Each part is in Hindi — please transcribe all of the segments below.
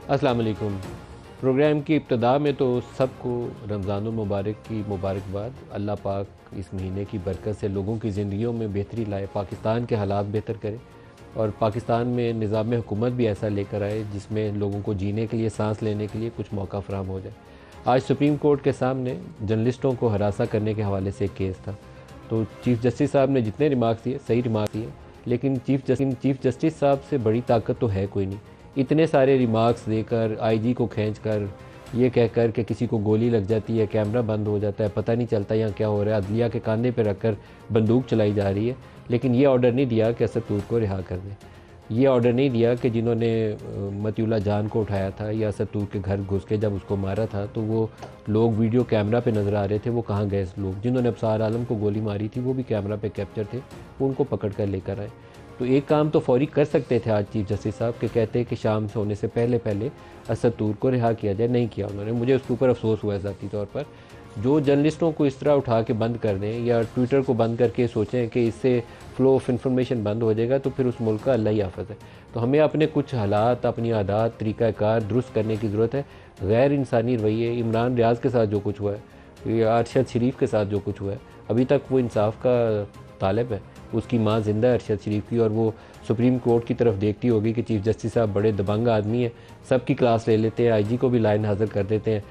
अस्सलाम वालेकुम। प्रोग्राम की इब्तिदा में तो सबको रमज़ानुल मुबारक की मुबारकबाद। अल्लाह पाक इस महीने की बरकत से लोगों की ज़िंदगियों में बेहतरी लाए, पाकिस्तान के हालात बेहतर करे और पाकिस्तान में निज़ाम हुकूमत भी ऐसा लेकर आए जिसमें लोगों को जीने के लिए, सांस लेने के लिए कुछ मौका फ़राहम हो जाए। आज सुप्रीम कोर्ट के सामने जर्नलिस्टों को हरासा करने के हवाले से एक केस था। तो चीफ़ जस्टिस साहब ने जितने रिमार्क्स दिए, सही रिमार्क्स दिए, लेकिन चीफ़ जस्टिस साहब से बड़ी ताकत तो है कोई नहीं। इतने सारे रिमार्क्स देकर, आईजी को खींचकर, ये कहकर कि किसी को गोली लग जाती है, कैमरा बंद हो जाता है, पता नहीं चलता यहाँ क्या हो रहा है, अदलिया के कांधे पर रखकर बंदूक चलाई जा रही है, लेकिन ये ऑर्डर नहीं दिया कि असद तूर को रिहा कर दें। ये ऑर्डर नहीं दिया कि जिन्होंने मतिउल्ला जान को उठाया था या असद तूर के घर घुस के जब उसको मारा था तो वो लोग वीडियो कैमरा पे नज़र आ रहे थे, वो कहाँ गए लोग। जिन्होंने अबसार आलम को गोली मारी थी वो भी कैमरा पे कैप्चर थे, वो उनको पकड़ कर लेकर आए। तो एक काम तो फौरी कर सकते थे आज चीफ जस्टिस साहब के, कहते कि शाम से होने से पहले पहले असद तूर को रिहा किया जाए, नहीं किया उन्होंने। मुझे उसके ऊपर अफसोस हुआ है ज़ाती तौर पर। जो जर्नलिस्टों को इस तरह उठा के बंद कर दें या ट्विटर को बंद करके सोचें कि इससे फ़्लो ऑफ इन्फॉर्मेशन बंद हो जाएगा, तो फिर उस मुल्क का अल्लाह ही हाफ़िज़ है। तो हमें अपने कुछ हालात, अपनी आदत, तरीक़ाकार दुरुस्त करने की ज़रूरत है। गैर इंसानी रवैये, इमरान रियाज़ के साथ जो कुछ हुआ है या अरशद शरीफ के साथ जो कुछ हुआ है, अभी तक वो इंसाफ का तालिब है। उसकी माँ ज़िंदा है अरशद शरीफ की, और वो सुप्रीम कोर्ट की तरफ देखती होगी कि चीफ़ जस्टिस साहब बड़े दबंग आदमी हैं, सबकी क्लास ले लेते हैं, आईजी को भी लाइन हाज़िर कर देते हैं।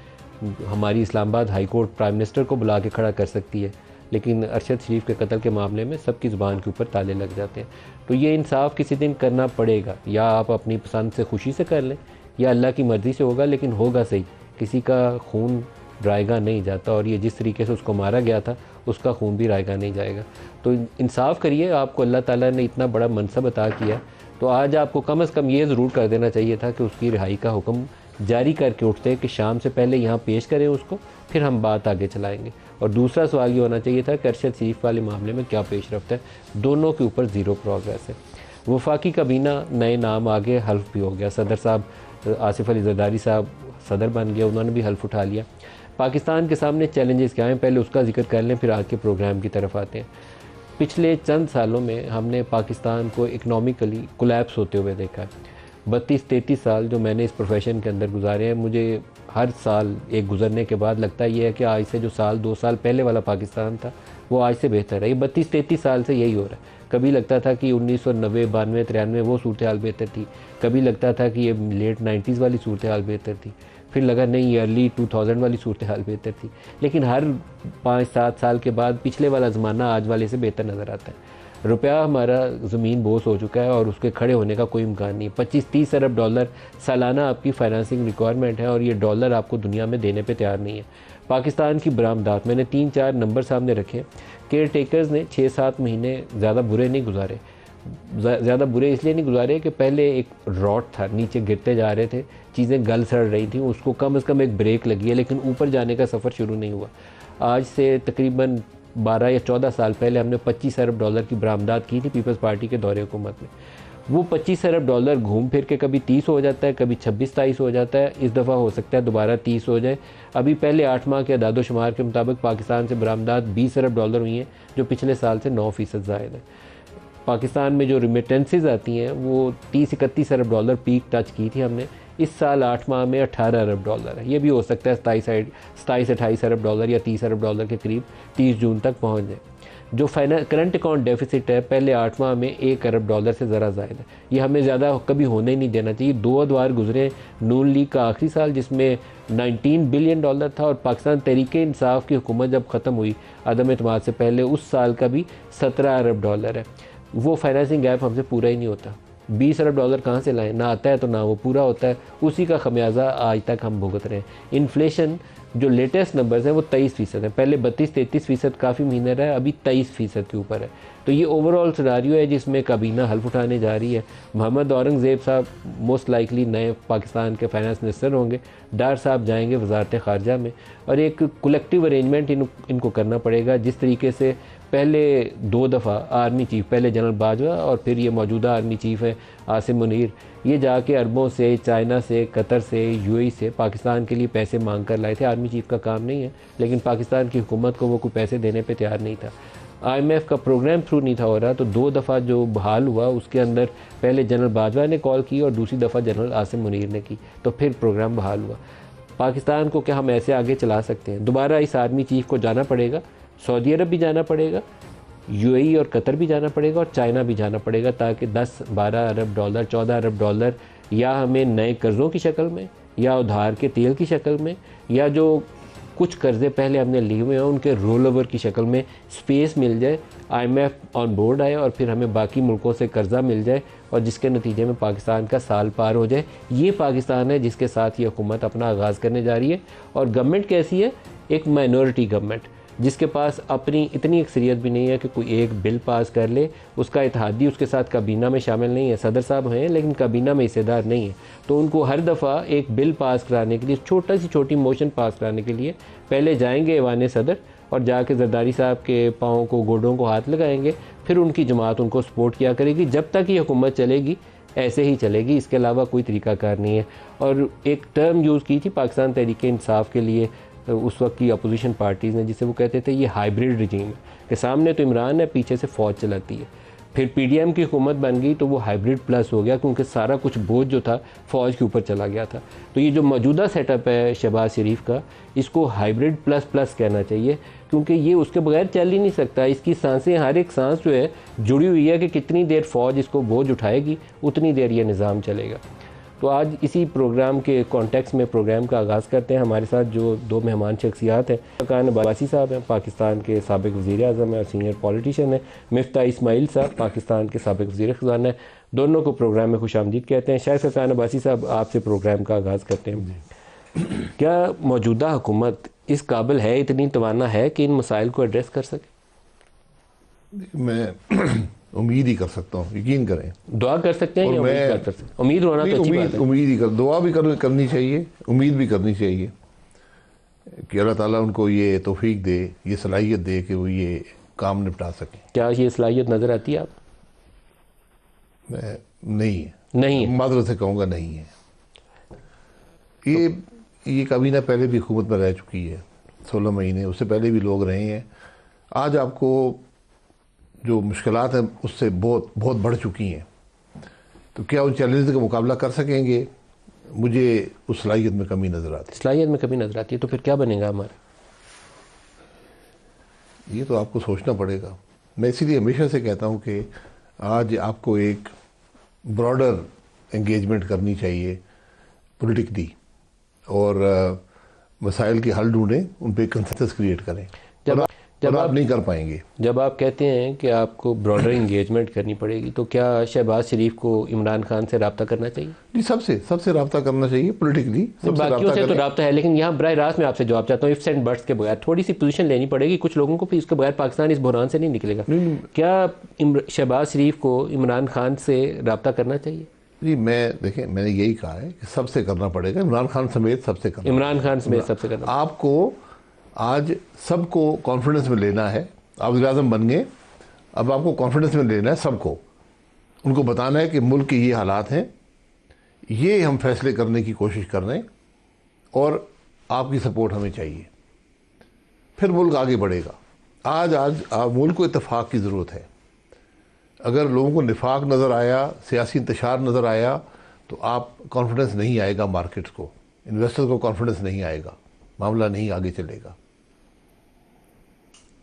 हमारी Islamabad high court prime minister को बुला के खड़ा कर सकती है, लेकिन अरशद शरीफ के कत्ल के मामले में सबकी ज़ुबान के ऊपर ताले लग जाते हैं। तो ये इंसाफ किसी दिन करना पड़ेगा, या आप अपनी पसंद से खुशी से कर लें या अल्लाह की मर्ज़ी से होगा, लेकिन होगा सही। किसी का खून रायगा नहीं जाता, और ये जिस तरीके से उसको मारा गया था उसका खून भी रायगा नहीं जाएगा। तो इंसाफ करिए। आपको अल्लाह ताला ने इतना बड़ा मनसब अता किया, तो आज आपको कम से कम ये ज़रूर कर देना चाहिए था कि उसकी रिहाई का हुक्म जारी करके उठते कि शाम से पहले यहाँ पेश करें उसको, फिर हम बात आगे चलाएंगे। और दूसरा सवाल ये होना चाहिए था कि अरशद शरीफ वाले मामले में क्या पेश रफ्त है। दोनों के ऊपर ज़ीरो प्रोग्रेस है। वफाकी काबीना, नए नाम आगे, हल्फ भी हो गया। सदर साहब आसिफ अली जरदारी साहब सदर बन गए, उन्होंने भी हल्फ उठा लिया। पाकिस्तान के सामने चैलेंजेस क्या हैं, पहले उसका जिक्र कर लें, फिर आज के प्रोग्राम की तरफ आते हैं। पिछले चंद सालों में हमने पाकिस्तान को इकनॉमिकली कोलैप्स होते हुए देखा है। 32-33 साल जो मैंने इस प्रोफेशन के अंदर गुजारे हैं, मुझे हर साल एक गुजरने के बाद लगता ये है कि आज से जो साल 2 साल पहले वाला पाकिस्तान था वो आज से बेहतर है। ये 32-33 साल से यही हो रहा है। कभी लगता था कि 1990, 92, 93 वो सूरत हाल बेहतर थी, कभी लगता था कि ये लेट 90s वाली सूरत हाल बेहतर थी, फिर लगा नहीं ये अर्ली 2000 वाली सूरत हाल बेहतर थी। लेकिन हर 5-7 साल के बाद पिछले वाला ज़माना आज वाले से बेहतर नज़र आता है। रुपया हमारा ज़मीन बोस हो चुका है और उसके खड़े होने का कोई इम्कान नहीं। 25-30 अरब डॉलर सालाना आपकी फाइनेंसिंग रिक्वायरमेंट है, और ये डॉलर आपको दुनिया में देने पे तैयार नहीं है। पाकिस्तान की बरामदात, मैंने 3-4 नंबर सामने रखे। केयर टेकर्स ने 6-7 महीने ज़्यादा बुरे नहीं गुजारे। ज़्यादा बुरे इसलिए नहीं गुजारे कि पहले एक रॉट था, नीचे गिरते जा रहे थे, चीज़ें गल सड़ रही थी, उसको कम से कम एक ब्रेक लगी है, लेकिन ऊपर जाने का सफ़र शुरू नहीं हुआ। आज से तकरीबन 12 या 14 साल पहले हमने 25 अरब डॉलर की बरामदात की थी पीपल्स पार्टी के दौरे हुकूमत में। वो 25 अरब डॉलर घूम फिर के कभी 30 हो जाता है, कभी 26-27 हो जाता है। इस दफ़ा हो सकता है दोबारा 30 हो जाए। अभी पहले 8 माह के अदाद-ओ-शुमार के मुताबिक पाकिस्तान से बरामदात 20 अरब डॉलर हुई हैं, जो पिछले साल से 9% ज़ायद है। पाकिस्तान में जो रिमिटेंसेस आती हैं वो 30-31 अरब डॉलर पीक टच की थी हमने। इस साल 8 माह में 18 अरब डॉलर है। ये भी हो सकता है 27-28 अरब डॉलर या 30 अरब डॉलर के करीब 30 जून तक पहुंच जाए। जो करंट अकाउंट डेफिसिट है पहले 8 माह में 1 अरब डॉलर से ज़रा ज़ायद है। ये हमें ज़्यादा कभी होने ही नहीं देना चाहिए। 2 अदवार गुजरे, नून लीग का आखिरी साल जिसमें 19 बिलियन डॉलर था, और पाकिस्तान तहरीके इंसाफ की हुकूमत जब ख़त्म हुई अदम एतमाद से पहले, उस साल का भी 17 अरब डॉलर है। वो फाइनेंसिंग गैप हमसे पूरा ही नहीं होता। 20 अरब डॉलर कहाँ से लाएं, ना आता है तो ना वो पूरा होता है। उसी का खमियाजा आज तक हम भुगत रहे हैं। इन्फ्लेशन जो लेटेस्ट नंबर्स हैं वो 23% है। पहले 32-33% काफ़ी महीने रहा है, अभी 23% के ऊपर है। तो ये ओवरऑल सिनारियो है जिसमें काबीना हल्फ उठाने जा रही है। मोहम्मद औरंगज़ेब साहब मोस्ट लाइकली नए पाकिस्तान के फाइनेंस मिनिस्टर होंगे। डार साहब जाएंगे वजारत ख़ारजा में, और एक कलेक्टिव अरेंजमेंट इनको करना पड़ेगा। जिस तरीके से पहले 2 दफ़ा आर्मी चीफ़, पहले जनरल बाजवा और फिर ये मौजूदा आर्मी चीफ़ है आसिम मुनीर, ये जाके अरबों से, चाइना से, कतर से, यूएई से पाकिस्तान के लिए पैसे मांग कर लाए थे। आर्मी चीफ़ का काम नहीं है, लेकिन पाकिस्तान की हुकूमत को वो कोई पैसे देने पे तैयार नहीं था। IMF का प्रोग्राम थ्रू नहीं था हो रहा, तो 2 दफ़ा जो बहाल हुआ उसके अंदर पहले जनरल बाजवा ने कॉल की और दूसरी दफ़ा जनरल आसिम मुनीर ने की, तो फिर प्रोग्राम बहाल हुआ। पाकिस्तान को क्या हम ऐसे आगे चला सकते हैं? दोबारा इस आर्मी चीफ को जाना पड़ेगा, सऊदी अरब भी जाना पड़ेगा, UAE और कतर भी जाना पड़ेगा और चाइना भी जाना पड़ेगा, ताकि 10-12 अरब डॉलर 14 अरब डॉलर या हमें नए कर्ज़ों की शक्ल में या उधार के तेल की शक्ल में या जो कुछ कर्ज़े पहले हमने लिए हुए हैं उनके रोल ओवर की शक्ल में स्पेस मिल जाए, IMF ऑन बोर्ड आए और फिर हमें बाकी मुल्कों से कर्ज़ा मिल जाए और जिसके नतीजे में पाकिस्तान का साल पार हो जाए। ये पाकिस्तान है जिसके साथ ये हुकूमत अपना आगाज़ करने जा रही है। और गवर्नमेंट कैसी है? एक माइनॉरिटी गवर्नमेंट जिसके पास अपनी इतनी अक्सरियत भी नहीं है कि कोई एक बिल पास कर ले, उसका इत्तेहादी उसके साथ काबीना में शामिल नहीं है। सदर साहब हैं लेकिन काबीना में हिस्सेदार नहीं है, तो उनको हर दफ़ा एक बिल पास कराने के लिए, छोटी मोशन पास कराने के लिए पहले जाएंगे ऐवान सदर और जाके जरदारी साहब के पाँव को, गोडों को हाथ लगाएंगे, फिर उनकी जमात उनको सपोर्ट किया करेगी। जब तक ये हुकूमत चलेगी ऐसे ही चलेगी, इसके अलावा कोई तरीक़ाकार नहीं है। और एक टर्म यूज़ की थी पाकिस्तान तहरीक इंसाफ के लिए उस वक्त की अपोजिशन पार्टीज़ ने, जिसे वो कहते थे ये हाइब्रिड रजीम है कि सामने तो इमरान है, पीछे से फ़ौज चलाती है। फिर PDM की हुकूमत बन गई तो वो हाइब्रिड प्लस हो गया, क्योंकि सारा कुछ बोझ जो था फ़ौज के ऊपर चला गया था। तो ये जो मौजूदा सेटअप है शहबाज शरीफ का, इसको हाइब्रिड प्लस प्लस कहना चाहिए, क्योंकि ये उसके बगैर चल ही नहीं सकता। इसकी सांसें, हर एक सांस जो है जुड़ी हुई है कि कितनी देर फ़ौज इसको बोझ उठाएगी उतनी देर ये निज़ाम चलेगा। तो आज इसी प्रोग्राम के कॉन्टेक्स्ट में प्रोग्राम का आगाज़ करते हैं। हमारे साथ जो 2 मेहमान शख्सियात हैं, खान अब्बासी साहब हैं, पाकिस्तान के साबिक़ वज़ीर-ए-आज़म हैं और सीनियर पॉलिटिशियन हैं, मिफ्ता इस्माइल साहब पाकिस्तान के साबिक़ वज़ीर ख़ज़ाना हैं। दोनों को प्रोग्राम में खुशामदीद कहते हैं। शायद खान अब्बासी साहब, आपसे प्रोग्राम का आगाज़ करते हैं। क्या मौजूदा हुकूमत इस काबिल है, इतनी तवाना है कि इन मसाइल को एड्रेस कर सके? मैं उम्मीद ही कर सकता हूँ, यकीन करें। दुआ कर सकते हैं या उम्मीद कर सकते हैं? उम्मीद होना तो अच्छी बात है। उम्मीद ही कर, दुआ भी करनी चाहिए, उम्मीद भी करनी चाहिए कि अल्लाह ताला उनको ये तौफीक दे, ये सलाहियत दे कि वो ये काम निपटा सकें। क्या ये सलाहियत नज़र आती है आप? नहीं है, मादरत से कहूँगा नहीं है। ये काबीना पहले भी हुकूमत में रह चुकी है 16 महीने, उससे पहले भी लोग रहे हैं। आज आपको जो मुश्किलात हैं उससे बहुत बहुत बढ़ चुकी हैं, तो क्या उन चैलेंज का मुकाबला कर सकेंगे? मुझे उस सलाहियत में कमी नज़र आती है। सलाहियत में कमी नज़र आती है, तो फिर क्या बनेगा हमारा? ये तो आपको सोचना पड़ेगा। मैं इसीलिए हमेशा से कहता हूँ कि आज आपको एक ब्रॉडर एंगेजमेंट करनी चाहिए पॉलिटिकली, और मसाइल के हल ढूंढें, उन पर कंसेंसस क्रिएट करें। जब आप नहीं कर पाएंगे, जब आप कहते हैं कि आपको ब्रॉडर इंगेजमेंट करनी पड़ेगी, तो क्या शहबाज शरीफ को इमरान खान से रब्ता करना चाहिए? जी, सबसे रब्ता करना चाहिए पॉलिटिकली। बाकियों से तो रब्ता है, लेकिन यहाँ बराह रास्त में आपसे जवाब चाहता हूँ, इफ्स एंड बट्स के बगैर थोड़ी सी पोजीशन लेनी पड़ेगी कुछ लोगों को, फिर इसके बगैर पाकिस्तान इस बुहरान से नहीं निकलेगा। क्या शहबाज शरीफ को इमरान खान से रब्ता करना चाहिए? जी, देखें, मैंने यही कहा है कि सबसे करना पड़ेगा, इमरान खान समेत सबसे करना। इमरान खान समेत सबसे करना। आपको आज सबको कॉन्फिडेंस में लेना है। आप वज़ीर-ए-आज़म बन गए, अब आपको कॉन्फिडेंस में लेना है सबको। उनको बताना है कि मुल्क के ये हालात हैं, ये हम फैसले करने की कोशिश कर रहे हैं और आपकी सपोर्ट हमें चाहिए, फिर मुल्क आगे बढ़ेगा। आज मुल्क को इत्तेफाक की ज़रूरत है। अगर लोगों को निफाक नज़र आया, सियासी इंतशार नज़र आया, तो आप कॉन्फिडेंस नहीं आएगा, मार्केट्स को, इन्वेस्टर्स को कॉन्फिडेंस नहीं आएगा, मामला नहीं आगे चलेगा।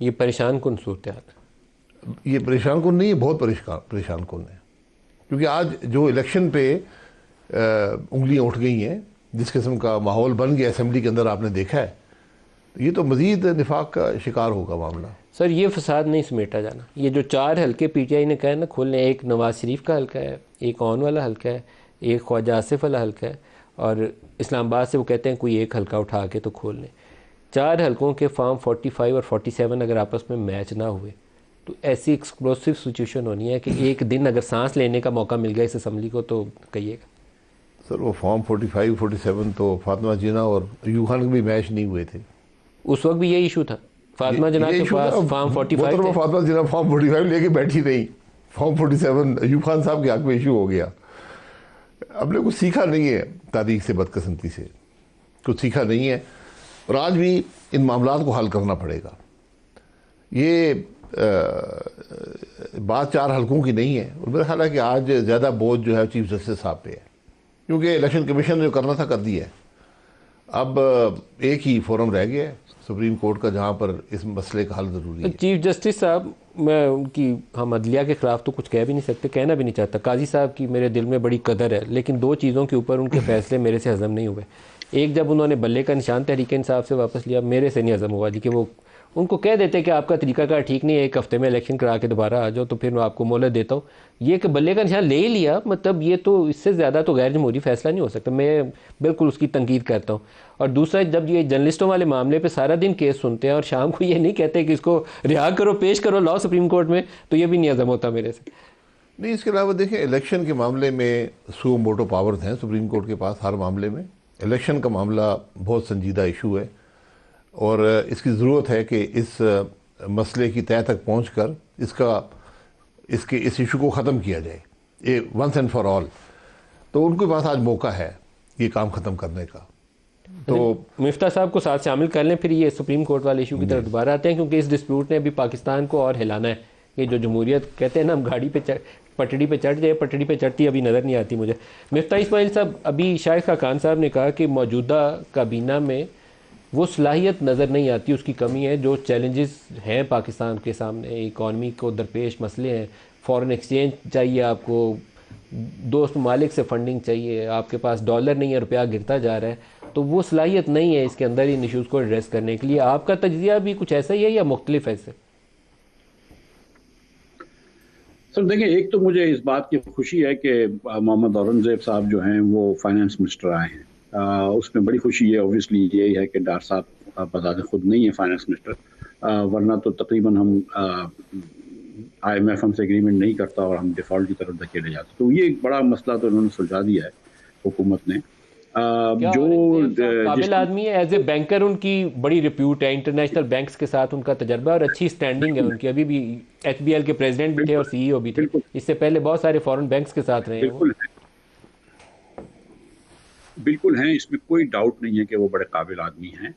ये परेशान कुन सूरत हाल, ये परेशान कुन नहीं है, बहुत परेशान कुन है, क्योंकि आज जो इलेक्शन पे उंगलियां उठ गई हैं, जिस किस्म का माहौल बन गया असेंबली के अंदर, आपने देखा है, ये तो मज़ीद निफाक का शिकार होगा मामला। सर, ये फसाद नहीं समेटा जाना। ये जो 4 हल्के PTI ने कहा ना खोलने, एक नवाज शरीफ का हल्का है, एक ऑन वाला हल्का है, एक ख्वाजा आसिफ वाला हल्का है, और इस्लामाबाद से वो कहते हैं कोई एक हल्का उठा के तो खोल लें। 4 हल्कों के फॉर्म 45 और 47 अगर आपस में मैच ना हुए तो ऐसी एक्सप्लोसिव सिचुएशन होनी है कि एक दिन अगर सांस लेने का मौका मिल गया इस असम्बली को तो कहिएगा। सर, वो फॉर्म 45 47 तो फातिमा जिन्ना और अयूब खान के भी मैच नहीं हुए थे। उस वक्त भी यही इशू था। फातिमा जिन्ना के पास फॉर्म 45 थे। फातिमा जिन्ना फॉर्म 45 लेके बैठी नहीं, फॉर्म 47 अयूब खान साहब के हक में इशू हो गया। हमने कुछ सीखा नहीं है तारीख से, बदकिस्मती से कुछ सीखा नहीं है, और आज भी इन मामलात को हल करना पड़ेगा। ये बात 4 हलकों की नहीं है, और मेरा ख्याल है कि आज ज़्यादा बोझ जो है चीफ जस्टिस साहब पे है, क्योंकि इलेक्शन कमीशन ने जो करना था कर दिया है। अब एक ही फोरम रह गया है सुप्रीम कोर्ट का जहाँ पर इस मसले का हल ज़रूरी है। चीफ जस्टिस साहब, मैं उनकी, हम अदलिया के खिलाफ तो कुछ कह भी नहीं सकते, कहना भी नहीं चाहता। काजी साहब की मेरे दिल में बड़ी कदर है, लेकिन 2 चीज़ों के ऊपर उनके फैसले मेरे से हज़म नहीं हुए। एक, जब उन्होंने बल्ले का निशान तहरीक इंसाफ से वापस लिया, मेरे से नहीं हज़म हुआ जी, कि वो उनको कह देते कि आपका तरीकाकार ठीक नहीं है, 1 हफ्ते में इलेक्शन करा के दोबारा आ जाओ, तो फिर मैं आपको मोहलत देता हूँ। ये कि बल्ले का निशान ले ही लिया, मतलब ये तो इससे ज़्यादा तो गैर जमहूरी फैसला नहीं हो सकता। मैं बिल्कुल उसकी तनकीद करता हूँ। और दूसरा, जब ये जर्नलिस्टों वाले मामले पे सारा दिन केस सुनते हैं और शाम को ये नहीं कहते कि इसको रिहा करो, पेश करो, लाओ सुप्रीम कोर्ट में, तो ये भी नहीं हजम होता मेरे से। नहीं, इसके अलावा देखिए, इलेक्शन के मामले में सुओ मोटो पावर्स हैं सुप्रीम कोर्ट के पास हर मामले में। इलेक्शन का मामला बहुत संजीदा इशू है, और इसकी ज़रूरत है कि इस मसले की तह तक पहुंचकर इस इशू को ख़त्म किया जाए, ये वंस एंड फॉर ऑल। तो उनके पास आज मौका है ये काम ख़त्म करने का। तो मिफ्ता साहब को साथ शामिल कर लें, फिर ये सुप्रीम कोर्ट वाले इशू की तरफ दोबारा आते हैं, क्योंकि इस डिस्प्यूट ने अभी पाकिस्तान को और हिलाना है। ये जो जमहूरियत कहते हैं ना, हम गाड़ी पे पटड़ी पे चढ़ जाए, पटड़ी पे चढ़ती अभी नज़र नहीं आती मुझे। मिफ्ता इस्माइल साहब, अभी शाहिद खान साहब ने कहा कि मौजूदा काबीना में वो सलाहियत नज़र नहीं आती, उसकी कमी है। जो चैलेंजेस हैं पाकिस्तान के सामने, इकॉनमी को दरपेश मसले हैं, फ़ॉरेन एक्सचेंज चाहिए आपको, दोस्त ममालिक से फंडिंग चाहिए, आपके पास डॉलर नहीं है, रुपया गिरता जा रहा है, तो वो सलाहियत नहीं है इसके अंदर इन इशूज़ को एड्रेस करने के लिए। आपका तजिया भी कुछ ऐसा ही है या मुख्तलिफ है इससे? सर देखिए, एक तो मुझे इस बात की खुशी है कि मोहम्मद औरंगज़ेब साहब जो हैं वो फाइनेंस मिनिस्टर आए हैं। उसमें बड़ी खुशी है। ऑब्वियसली ये है कि डार साहब बजाते खुद नहीं है फाइनेंस मिनिस्टर, वरना तो तकरीबन हम IMF हमसे एग्रीमेंट नहीं करता और हम डिफ़ॉल्ट की तरफ धकेले जाते। तो ये एक बड़ा मसला तो इन्होंने सुलझा दिया है हुकूमत ने। जो काबिल आदमी है, एज ए बैंकर उनकी बड़ी रिप्यूट है, इंटरनेशनल बैंक्स के साथ उनका तजर्बा और अच्छी स्टैंडिंग है उनकी। अभी भी HBL के प्रेसिडेंट भी थे और CEO भी थे, इससे पहले बहुत सारे फॉरेन बैंक्स के साथ रहे हैं। बिल्कुल हैं, इसमें कोई डाउट नहीं है कि वो बड़े काबिल आदमी हैं।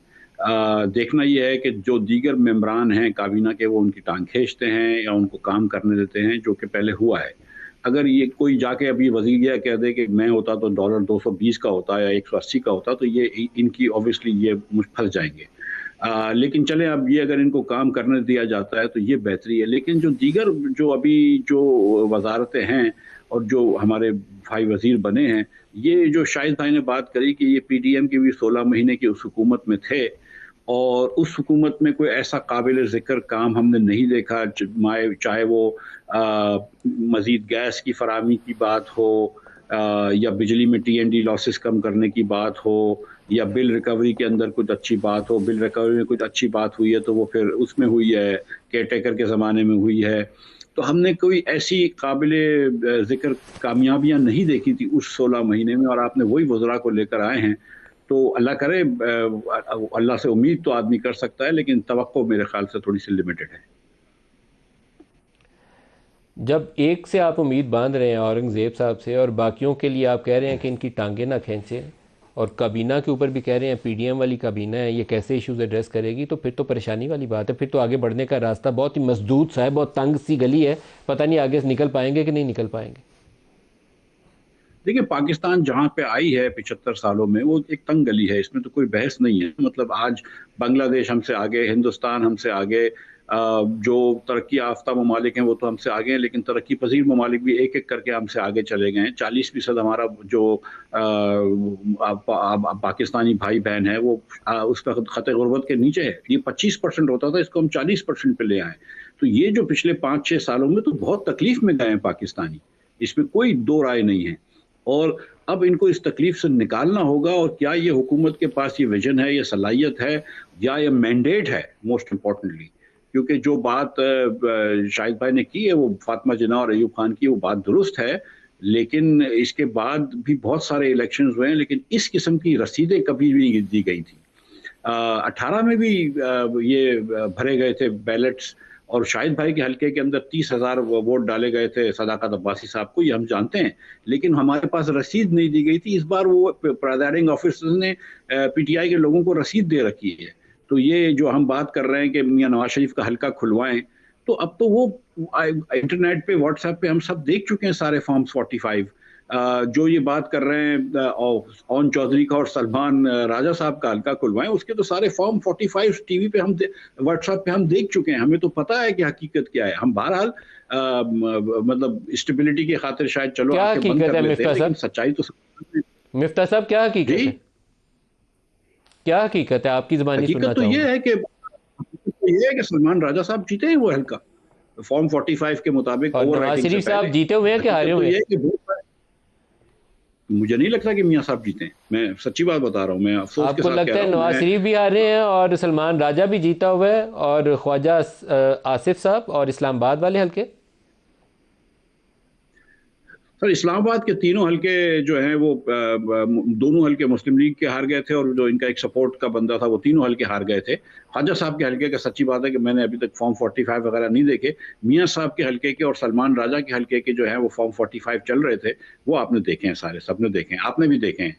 देखना यह है कि जो दीगर मेंबरान हैं काबीना के, वो उनकी टांग खींचते हैं या उनको काम करने देते हैं, जो कि पहले हुआ है। अगर ये कोई जाके अभी वज़ीर यह कह दे कि मैं होता तो डॉलर 220 का होता या 180 का होता, तो ये इनकी ऑब्वियसली ये फंस जाएंगे। लेकिन चले, अब ये अगर इनको काम करने दिया जाता है तो ये बेहतरी है। लेकिन जो दीगर जो अभी जो वजारतें हैं और जो हमारे भाई वज़ीर बने हैं, ये जो शाहिद भाई ने बात करी कि ये PDM की भी 16 महीने की उस हुकूमत में थे, और उस हुकूमत में कोई ऐसा काबिल ज़िक्र काम हमने नहीं देखा, चाहे वो मज़ीद गैस की फराहमी की बात हो, या बिजली में TND लॉसेस कम करने की बात हो, या बिल रिकवरी के अंदर कुछ अच्छी बात हो। बिल रिकवरी में कुछ अच्छी बात हुई है तो वो फिर उसमें हुई है, केयरटेकर के ज़माने में हुई है। तो हमने कोई ऐसी काबिल ज़िक्र कामयाबियाँ नहीं देखी थी उस 16 महीने में, और आपने वही वज़रा को लेकर आए हैं। तो अल्लाह करे, अल्लाह से उम्मीद तो आदमी कर सकता है, लेकिन तवक्को मेरे ख्याल से थोड़ी सी लिमिटेड है। जब एक से आप उम्मीद बांध रहे हैं औरंगज़ेब साहब से, और बाकियों के लिए आप कह रहे हैं कि इनकी टांगें ना खींचे, और काबीना के ऊपर भी कह रहे हैं PDM वाली काबीना है, ये कैसे इश्यूज एड्रेस करेगी, तो फिर तो परेशानी वाली बात है। फिर तो आगे बढ़ने का रास्ता बहुत ही मसदूद सा है, बहुत तंग सी गली है, पता नहीं आगे निकल पाएंगे कि नहीं निकल पाएंगे। देखिए, पाकिस्तान जहाँ पे आई है 75 सालों में, वो एक तंग गली है, इसमें तो कोई बहस नहीं है। मतलब आज बांग्लादेश हमसे आगे, हिंदुस्तान हमसे आगे, जो तरक्की याफ्ता ममालिक हैं वो तो हमसे आगे हैं, लेकिन तरक्की पजीर ममालिक भी एक एक करके हमसे आगे चले गए हैं। 40% हमारा जो पाकिस्तानी भाई बहन है वो उसका ख़त गुर्बत के नीचे है। ये 25% होता था, इसको हम 40% पे ले आए। तो ये जो पिछले 5-6 सालों में तो बहुत तकलीफ में गए हैं पाकिस्तानी, इसमें कोई दो राय नहीं है। और अब इनको इस तकलीफ से निकालना होगा, और क्या ये हुकूमत के पास ये विजन है, ये सलाहियत है, या ये मैंडेट है, मोस्ट इम्पॉर्टेंटली। क्योंकि जो बात शाहिद भाई ने की है, वो फातिमा जिन्ना और अयूब खान की, वो बात दुरुस्त है, लेकिन इसके बाद भी बहुत सारे इलेक्शंस हुए हैं, लेकिन इस किस्म की रसीदें कभी भी नहीं दी गई थी। 18 में भी ये भरे गए थे बैलेट्स, और शाहिद भाई के हल्के के अंदर 30,000 वोट डाले गए थे सदाकत अब्बासी साहब को, ये हम जानते हैं, लेकिन हमारे पास रसीद नहीं दी गई थी। इस बार वो प्रिजाइडिंग ऑफिसर ने PTI के लोगों को रसीद दे रखी है। तो ये जो हम बात कर रहे हैं कि मियां नवाज शरीफ का हल्का खुलवाएं, तो अब तो वो इंटरनेट पे, व्हाट्सएप पे हम सब देख चुके हैं सारे फॉर्म्स 45। जो ये बात कर रहे हैं ओन चौधरी का और सलमान राजा साहब का हल्का खुलवाएं, उसके तो सारे फॉर्म 45 टीवी पे हम व्हाट्सएप पे हम देख चुके हैं। हमें तो पता है कि हकीकत क्या है। हम बहरहाल मतलब स्टेबिलिटी की खातिर शायद चलो क्या आंखें बंद हकीकत है कर लेते मिफ्ता हैं, लेकिन साहब? सच्चाई तो मिफ्ता साहब क्या हकीकत जी। है? क्या हकीकत है, आपकी ज़बानी सुनना हकीकत तो चाहूँगा। ये है कि सलमान राजा साहब जीते हैं वो हल्का, फॉर्म 45 के मुताबिक और ओवर नवाज राइटिंग से शरीफ पहले। साहब जीते हुए हैं कि हारे हकीकत तो हुए ये हैं? है कि मुझे नहीं लगता कि मियां साहब जीते हैं। मैं सच्ची बात बता रहा हूँ, मैं अफसोस के आपको साथ कह लगता है रहा हूँ। नवाज मैं शरीफ भी हारे हैं और सलमान राजा भी जीता हुआ है और ख्वाजा आसिफ साहब और इस्लामाबाद वाले हल्के? सर, इस्लामाबाद के तीनों हलके जो हैं वो दोनों हलके मुस्लिम लीग के हार गए थे, और जो इनका एक सपोर्ट का बंदा था वो तीनों हलके हार गए थे। ख्वाजा साहब के हलके का सच्ची बात है कि मैंने अभी तक फॉर्म 45 वगैरह नहीं देखे। मियां साहब के हलके के और सलमान राजा के हलके के जो है वो फॉर्म 45 चल रहे थे, वो आपने देखे हैं, सारे सबने देखे हैं, आपने भी देखे हैं।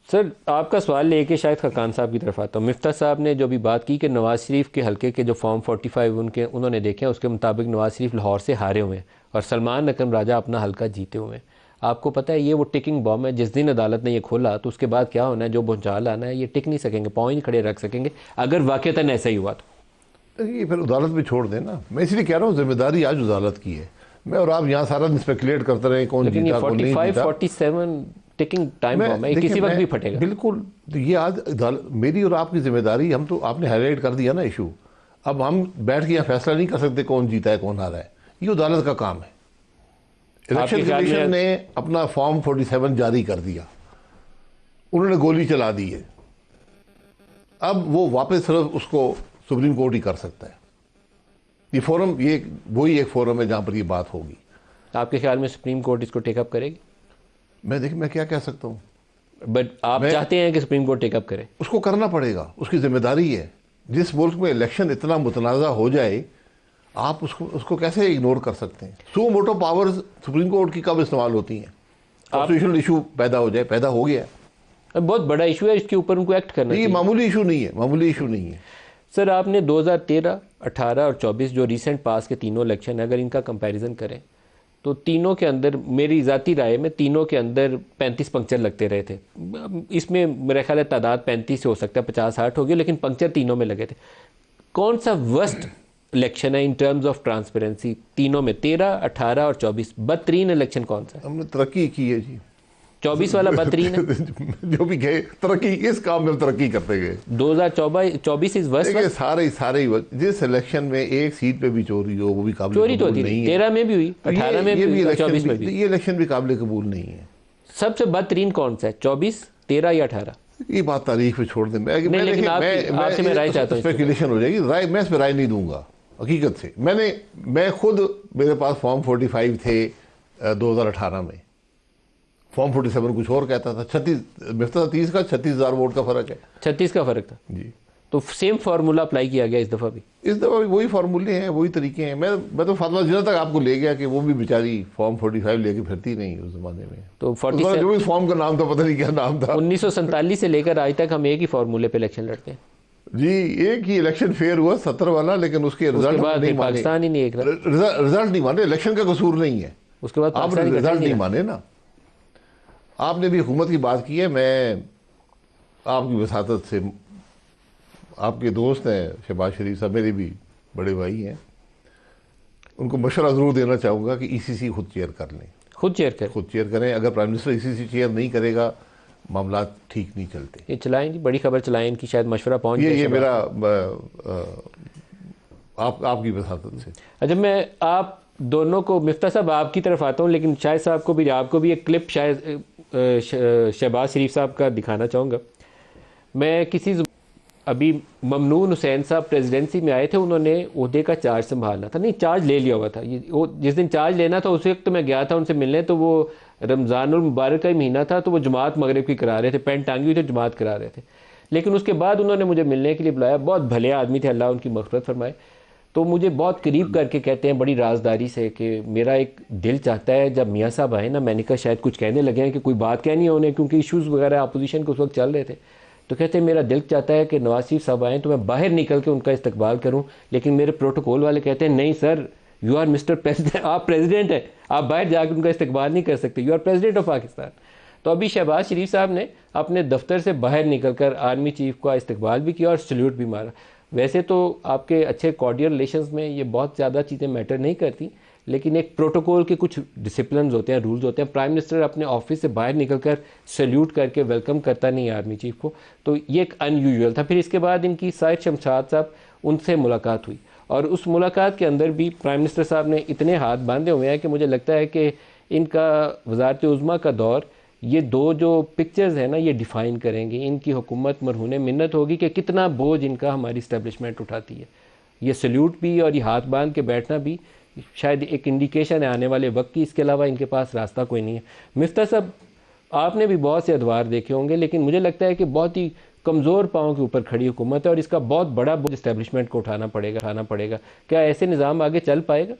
सर, आपका सवाल लेके शायद खकान साहब की तरफ आता हूँ। मिफ्ता साहब ने जो भी बात की कि नवाज शरीफ के हलके के जो फॉर्म 45 उन्होंने देखे हैं, उसके मुताबिक नवाज शरीफ लाहौर से हारे हुए हैं और सलमान अकरम राजा अपना हलका जीते हुए हैं। आपको पता है ये वो टिकिंग बॉम्ब है। जिस दिन अदालत ने ये खोला तो उसके बाद क्या होना है, जो भूचाल आना है, ये टिक नहीं सकेंगे, पाँव ही नहीं खड़े रख सकेंगे अगर वाक़तन ऐसा ही हुआ तो। ये फिर अदालत में छोड़ दें ना। मैं इसलिए कह रहा हूँ जिम्मेदारी आज अदालत की है। मैं और आप यहाँ सारा दिन स्पेकुलेट करते रहे कौन लेकिन ये जीता कौन नहीं 45 जीता। 47 टिकिंग टाइम बॉम्ब है, किसी वक्त भी फटेगा। बिल्कुल। तो ये आज मेरी और आपकी जिम्मेदारी, हम तो आपने हाईलाइट कर दिया ना इशू। अब हम बैठ के यहाँ फैसला नहीं कर सकते कौन जीता है कौन हारा है, ये अदालत का काम है। इलेक्शन कमीशन ने अपना फॉर्म 47 जारी कर दिया, उन्होंने गोली चला दी है। अब वो वापस सिर्फ उसको सुप्रीम कोर्ट ही कर सकता है। ये फोरम, ये वही एक फोरम है जहां पर ये बात होगी। आपके ख्याल में सुप्रीम कोर्ट इसको टेकअप करेगी? मैं क्या कह सकता हूँ, बट आप चाहते हैं कि सुप्रीम कोर्ट टेकअप करे? उसको करना पड़ेगा, उसकी जिम्मेदारी है। जिस मुल्क में इलेक्शन इतना मुतनाज़ा हो जाए, आप उसको कैसे इग्नोर कर सकते हैं? सो मोटो पावर्स सुप्रीम कोर्ट की कब इस्तेमाल होती हैं? कॉन्स्टिट्यूशनल इशू पैदा हो जाए, पैदा हो गया, बहुत बड़ा इशू है, इसके ऊपर उनको एक्ट करना चाहिए। ये मामूली इशू नहीं है, मामूली इशू नहीं है। सर, आपने 2013, 18 और 24 जो रीसेंट पास के तीनों इलेक्शन है, अगर इनका कंपैरिजन करें तो तीनों के अंदर, मेरी ज़ाती राय में, तीनों के अंदर 35 पंक्चर लगते रहे थे। इसमें मेरा ख्याल है तादाद 35 से हो सकता है 50-60 हो गई, लेकिन पंक्चर तीनों में लगे थे। कौन सा वर्स्ट इलेक्शन है इन टर्म्स ऑफ ट्रांसपेरेंसी तीनों में? 13, 18 और 24 बदतरीन इलेक्शन कौन सा है? हमने तरक्की की है जी। 24 वाला बदतरीन है। जो भी गए तरक्की, इस काम में तरक्की करते गए। 2024 इस वर्ष सारे जिस इलेक्शन में एक सीट पे भी चोरी हो, वो भी काबिल चोरी तो कबूल होती नहीं रही, है। 13 में भी हुई, 18 में भी हुई, 24 में भी। ये इलेक्शन भी काबिल कबूल नहीं है। सबसे बदतरीन कौन सा है, 24, 13 या 18? ये बात तारीख पे छोड़ दें। लेकिन आपसे मैं राय चाहता हूँ। स्पेकुलेशन हो जाएगी, राय मैं इस पर राय नहीं दूंगा हकीकत से। मैं खुद, मेरे पास फॉर्म 45 थे 2018 में। फॉर्म 47 कुछ और कहता था। 30 का 36,000 वोट का फर्क है। 36 का फर्क था जी। तो सेम फार्मूला अप्लाई किया गया इस दफ़ा भी? इस दफ़ा भी वही फार्मूले हैं, वही तरीके हैं। मैं तो फातिमा जिन्ना तक आपको ले गया कि वो भी बेचारी फॉर्म 45 लेके फिरती नहीं उस जमाने में। तो जो भी फॉर्म का नाम था, पता नहीं क्या नाम था। 1947 से लेकर आज तक हम एक ही फार्मूले पे इलेक्शन लड़ते हैं जी। एक ही इलेक्शन फेयर हुआ 70 वाला, लेकिन उसके रिजल्ट नहीं माने। पाकिस्तान ही नहीं, एक रिजल्ट नहीं माने। इलेक्शन का कसूर नहीं है, उसके बाद आप रिजल्ट नहीं माने ना। आपने भी हुकूमत की बात की है। मैं आपकी वसातत से, आपके दोस्त हैं शहबाज शरीफ साहब, मेरे भी बड़े भाई हैं, उनको मशवरा ज़रूर देना चाहूँगा कि ईसीसी खुद चेयर कर लें। खुद चेयर करें। अगर प्राइम मिनिस्टर ईसीसी चेयर नहीं करेगा, मामला ठीक नहीं चलते। ये चलाएं जी, बड़ी खबर चलाएं, इनकी शायद मशवरा पहुँच जाए। ये मेरा आपकी वसातत से। अच्छा, मैं आप दोनों को, मिफ्ता साहब आपकी तरफ आता हूँ, लेकिन शाहिद साहब को भी, आपको भी एक क्लिप शायद शहबाज शरीफ साहब का दिखाना चाहूँगा। मैं अभी ममनून हुसैन साहब प्रेसिडेंसी में आए थे, उन्होंने ओहदे का चार्ज संभालना था, नहीं चार्ज ले लिया हुआ था। जिस दिन चार्ज लेना था उस वक्त मैं गया था उनसे मिलने, तो वो रमज़ानुल मुबारक का ही महीना था, तो वो जमात मगरिब की करा रहे थे, पेंट टांगी हुई थे, जमात करा रहे थे। लेकिन उसके बाद उन्होंने मुझे मिलने के लिए बुलाया। बहुत भले आदमी थे, अल्लाह उनकी मग़फ़िरत फरमाए। तो मुझे बहुत करीब करके कहते हैं बड़ी राजदारी से कि मेरा एक दिल चाहता है जब मियाँ साहब आए ना, मैंने कहा शायद कुछ कहने लगे हैं कि कोई बात कहनी है उन्हें, क्योंकि इश्यूज़ वगैरह अपोजिशन के उस वक्त चल रहे थे, तो कहते हैं मेरा दिल चाहता है कि नवाज शरीफ साहब आएँ तो मैं बाहर निकल के उनका इस्तकबाल करूँ, लेकिन मेरे प्रोटोकॉल वाले कहते हैं नहीं sir, you are mister president, आप प्रेसिडेंट हैं, आप बाहर जाकर उनका इस्तकबाल नहीं कर सकते, you are president of Pakistan. तो अभी शहबाज शरीफ साहब ने अपने दफ्तर से बाहर निकलकर आर्मी चीफ का इस्तकबाल भी किया और सल्यूट भी मारा। वैसे तो आपके अच्छे कॉर्डियल रिलेशंस में ये बहुत ज़्यादा चीज़ें मैटर नहीं करती, लेकिन एक प्रोटोकॉल के कुछ डिसिप्लिन होते हैं, रूल्स होते हैं। प्राइम मिनिस्टर अपने ऑफिस से बाहर निकलकर सल्यूट करके वेलकम करता नहीं है आर्मी चीफ को, तो ये एक अनयूजुअल था। फिर इसके बाद इनकी साहिर शमशाद साहब उनसे मुलाकात हुई और उस मुलाकात के अंदर भी प्राइम मिनिस्टर साहब ने इतने हाथ बांधे हुए हैं कि मुझे लगता है कि इनका वज़ारत उज़्मा का दौर, ये दो जो पिक्चर्स हैं ना, ये डिफ़ाइन करेंगे इनकी हुकूमत मरहून मिन्नत होगी कि कितना बोझ इनका हमारी इस्टेब्लिशमेंट उठाती है। ये सल्यूट भी और ये हाथ बांध के बैठना भी शायद एक इंडिकेशन है आने वाले वक्त की, इसके अलावा इनके पास रास्ता कोई नहीं है। मिफ्ता साहब, आपने भी बहुत से अदवार देखे होंगे, लेकिन मुझे लगता है कि बहुत ही कमज़ोर पाँव के ऊपर खड़ी हुकूमत है और इसका बहुत बड़ा बोझ इस्टेब्लिशमेंट को उठाना पड़ेगा। क्या ऐसे निज़ाम आगे चल पाएगा?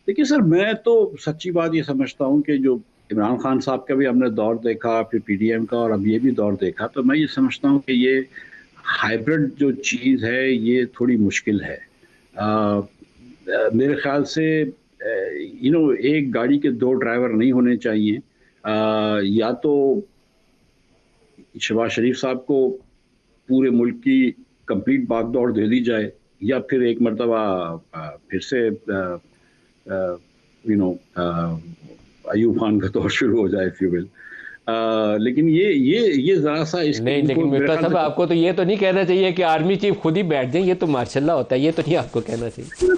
देखिए सर, मैं तो सच्ची बात ये समझता हूँ कि जो इमरान खान साहब का भी हमने दौर देखा, फिर पीडीएम का, और अब ये भी दौर देखा, तो मैं ये समझता हूँ कि ये हाइब्रिड जो चीज़ है ये थोड़ी मुश्किल है। मेरे ख्याल से एक गाड़ी के दो ड्राइवर नहीं होने चाहिए। या तो शहबाज शरीफ साहब को पूरे मुल्क की कंप्लीट भागदौड़ दे दी जाए, या फिर एक मरतबा फिर से अयूब खान का दौर शुरू हो जाए, इफ यू विल। लेकिन ये जरा सा नहीं, लेकिन मिफ्ता साहब आपको तो ये तो नहीं कहना चाहिए कि आर्मी चीफ खुद ही बैठ जाए, ये तो मार्शल्ला होता है, ये तो नहीं आपको कहना चाहिए।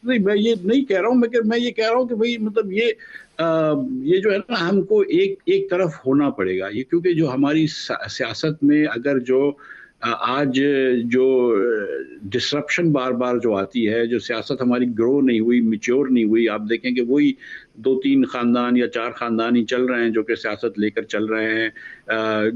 नहीं, मैं ये नहीं कह रहा हूँ, मैं ये कह रहा हूँ कि भाई मतलब ये जो है ना, हमको एक तरफ होना पड़ेगा ये, क्योंकि जो हमारी सियासत में अगर जो आज जो डिसरप्शन बार बार जो आती है, जो सियासत हमारी ग्रो नहीं हुई, मिच्योर नहीं हुई, आप देखें कि वही 2-3 खानदान या 4 खानदान ही चल रहे हैं जो कि सियासत लेकर चल रहे हैं।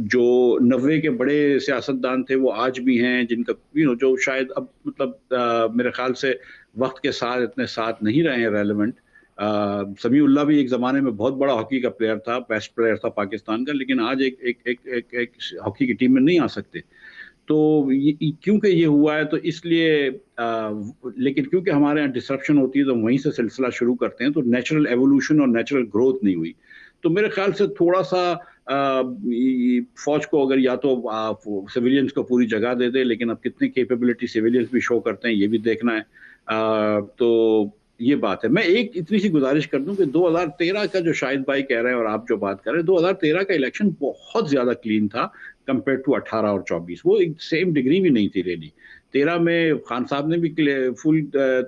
जो 90 के बड़े सियासतदान थे वो आज भी हैं, जिनका जो शायद अब मतलब मेरे ख्याल से वक्त के साथ इतने साथ नहीं रहे हैं रेलेवेंट। समीउल्लाह भी एक ज़माने में बहुत बड़ा हॉकी का प्लेयर था, बेस्ट प्लेयर था पाकिस्तान का, लेकिन आज एक हॉकी की टीम में नहीं आ सकते। तो क्योंकि ये हुआ है तो इसलिए लेकिन क्योंकि हमारे यहाँ डिसरप्शन होती है तो वहीं से सिलसिला शुरू करते हैं, तो नेचुरल एवोल्यूशन और नेचुरल ग्रोथ नहीं हुई। तो मेरे ख्याल से थोड़ा सा फौज को अगर या तो सिविलियंस को पूरी जगह दे दे, लेकिन अब कितनी कैपेबिलिटी सिविलियंस भी शो करते हैं ये भी देखना है। तो ये बात है। मैं एक इतनी सी गुजारिश कर दूं कि 2013 का जो शाहिद भाई कह रहे हैं और आप जो बात कर रहे हैं, 2013 का इलेक्शन बहुत ज्यादा क्लीन था कंपेयर टू 18 और 24। वो एक सेम डिग्री भी नहीं थी रियली। 13 में खान साहब ने भी फुल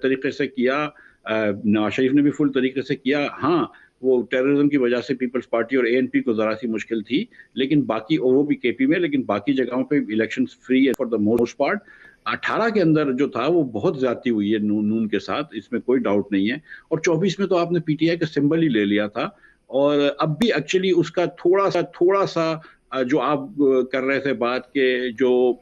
तरीके से किया, नवाज शरीफ ने भी फुल तरीके से किया। हाँ, वो टेररिज्म की वजह से पीपल्स पार्टी और एएनपी को जरा सी मुश्किल थी, लेकिन बाकी, और वो भी केपी में, लेकिन बाकी जगहों पे इलेक्शंस फ्री है फॉर द मोस्ट पार्ट। 18 के अंदर जो था वो बहुत ज्यादती हुई है नून के साथ, इसमें कोई डाउट नहीं है। और 24 में तो आपने पीटीआई का सिंबल ही ले लिया था, और अब भी एक्चुअली उसका थोड़ा सा जो आप कर रहे थे बात के, जो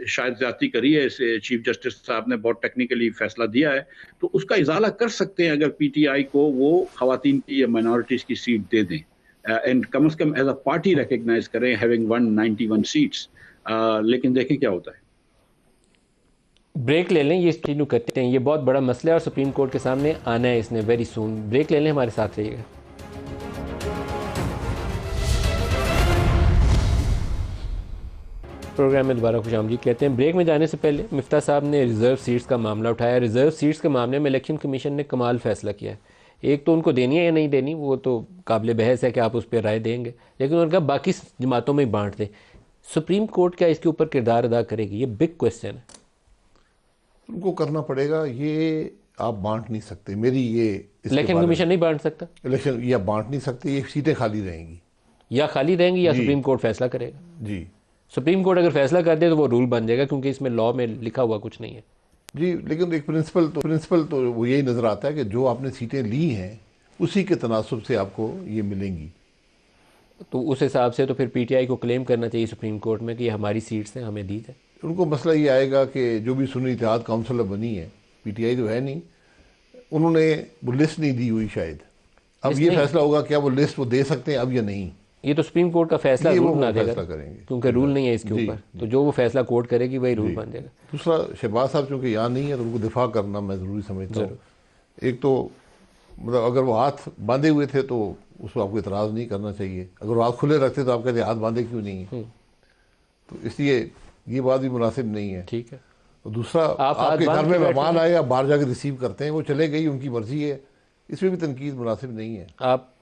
शायद ज्यादती करी है इसे चीफ जस्टिस साहब ने बहुत टेक्निकली फैसला दिया है, तो उसका इजाला कर सकते हैं अगर पीटीआई को वो खवातीन की या माइनॉरिटीज की सीट दे दें, एंड कम से कम एज अ पार्टी रिकग्नाइज करें हैविंग वन 91 सीट्स। लेकिन देखें क्या होता है। ब्रेक ले लें, ये कंटिन्यू करते हैं, ये बहुत बड़ा मसला है और सुप्रीम कोर्ट के सामने आना है इसने वेरी सून। ब्रेक ले लें, हमारे साथ रहिएगा। प्रोग्राम में दोबारा खुशामदीद कहते हैं। ब्रेक में जाने से पहले मिफ्ता साहब ने रिज़र्व सीट्स का मामला उठाया। रिज़र्व सीट्स के मामले में इलेक्शन कमीशन ने कमाल फैसला किया है। एक तो उनको देनी है या नहीं देनी, वो तो काबिल बहस है कि आप उस पर राय देंगे, लेकिन उनका बाकी जमातों में बांट दें। सुप्रीम कोर्ट क्या इसके ऊपर किरदार अदा करेगी, ये बिग क्वेश्चन है। उनको करना पड़ेगा, ये आप बांट नहीं सकते। मेरी ये इलेक्शन कमीशन नहीं बांट सकता, इलेक्शन या बांट नहीं सकते, ये सीटें खाली रहेंगी, या खाली रहेंगी या सुप्रीम कोर्ट फैसला करेगा। जी, सुप्रीम कोर्ट अगर फैसला कर दे तो वो रूल बन जाएगा, क्योंकि इसमें लॉ में लिखा हुआ कुछ नहीं है। जी, लेकिन एक प्रिंसिपल तो वो यही नज़र आता है कि जो आपने सीटें ली हैं उसी के तनासुब से आपको ये मिलेंगी। तो उस हिसाब से तो फिर पीटीआई को क्लेम करना चाहिए सुप्रीम कोर्ट में कि ये हमारी सीट्स हैं, हमें दी जाए। उनको मसला ये आएगा कि जो भी सुन्नी इत्तेहाद काउंसिलर बनी है, पीटीआई तो है नहीं, उन्होंने वो लिस्ट नहीं दी हुई शायद। अब ये फैसला होगा क्या वो लिस्ट वो दे सकते हैं अब या नहीं। ये तो सुप्रीम कोर्ट का फैसला ये रूल वो बना देगा, फैसला करेंगे क्योंकि रूल नहीं है इसके जी, ऊपर, तो जो वो फैसला कोर्ट करेगी वही रूल बन जाएगा। दूसरा, शहबाज साहब चूंकि यहाँ नहीं है तो उनको दिफा करना मैं ज़रूरी समझता हूँ। एक तो मतलब अगर वो हाथ बांधे हुए थे तो उस पर आपको इतराज़ नहीं करना चाहिए, अगर वो हाथ खुले रखते तो आप कहते हाथ बांधे क्यों नहीं है, तो इसलिए ये बात भी मुनासिब नहीं है। ठीक है, तो दूसरा, आप हाथ आपके बांध घर के में बैठे मेहमान थे। आए, आप बाहर जाकर रिसीव करते हैं, वो चले गई, उनकी मर्जी है, इसमें भी तनकीद मुनासिब नहीं है। आप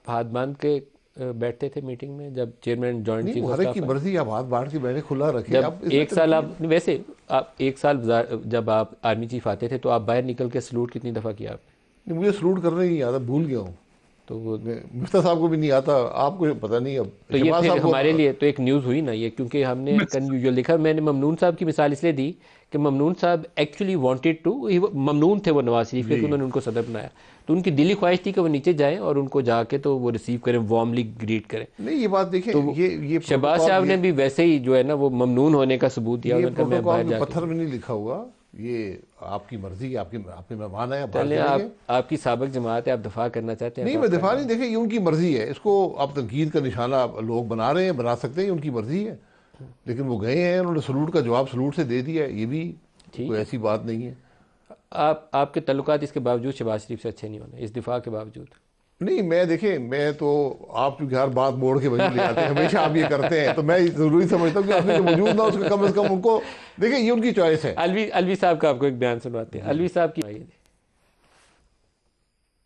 हाथ बांध के बैठते थे मीटिंग में जब चेयरमैन जॉइंट नहीं, चीफ वो ऑफ हर एक की स्टाफ आए? मर्जी, आप हाथ बांध के बैठे, खुला रखे, जब आप इसमें एक साल आप तनकीद। वैसे आप एक साल जब आप आर्मी चीफ आते थे तो आप बाहर निकल के सलूट कितनी दफ़ा किया आपने? नहीं, मुझे सलूट करने नहीं आता, भूल गया हूँ। तो वो मिफ्ता साहब को भी नहीं आता, आपको पता नहीं। अब तो ये शहबाज फिर साहब को हमारे लिए तो एक न्यूज़ हुई ना ये, क्योंकि हमने कन्फ्यूजन लिखा। मैंने ममनून साहब की मिसाल इसलिए दी कि ममनून साहब एक्चुअली वांटेड टू, ममनून थे वो नवाज शरीफ के, कि उन्होंने उनको सदर बनाया, तो उनकी दिली ख्वाहिश थी कि वो नीचे जाएं और उनको जाके तो वो रिसीव करें, वार्मली ग्रीट करें। नहीं, ये बात देखें, तो ये शहबाज साहब ने भी वैसे ही जो है ना वो ममनून होने का सबूत दिया, ये उन्होंने कहा मैं बाहर प्रोटोकॉल जाके। पत्थर में नहीं लिखा हुआ, ये आपकी मर्जी, आपके आपके मेहमान आए, बाहर चलें, चलेंगे। आपकी साबिक जमात है, आप दफा करना चाहते हैं नहीं, तो मैं आप दिफा कर नहीं, देखें ये उनकी मर्जी है, इसको आप तनकीद का निशाना लोग बना रहे हैं, बना सकते हैं, ये उनकी मर्जी है, लेकिन वो गए हैं, उन्होंने सलूट का जवाब सलूट से दे दिया, ये भी ठीक कोई ऐसी बात नहीं है। आपके तल्लुकात इसके बावजूद शहबाज शरीफ से अच्छे नहीं होने, इस दिफा के बावजूद? नहीं, मैं देखें, मैं तो आप चूंकि हर बात मोड़ के वहीं ले आते हैं, हमेशा आप ये करते हैं, तो मैं ज़रूरी समझता हूँ कि आपने जो मौजूद ना उसका कम से कम उनको देखें, ये उनकी चॉइस है। अलवी साहब का आपको एक बयान सुनवाते हैं, अलवी साहब की।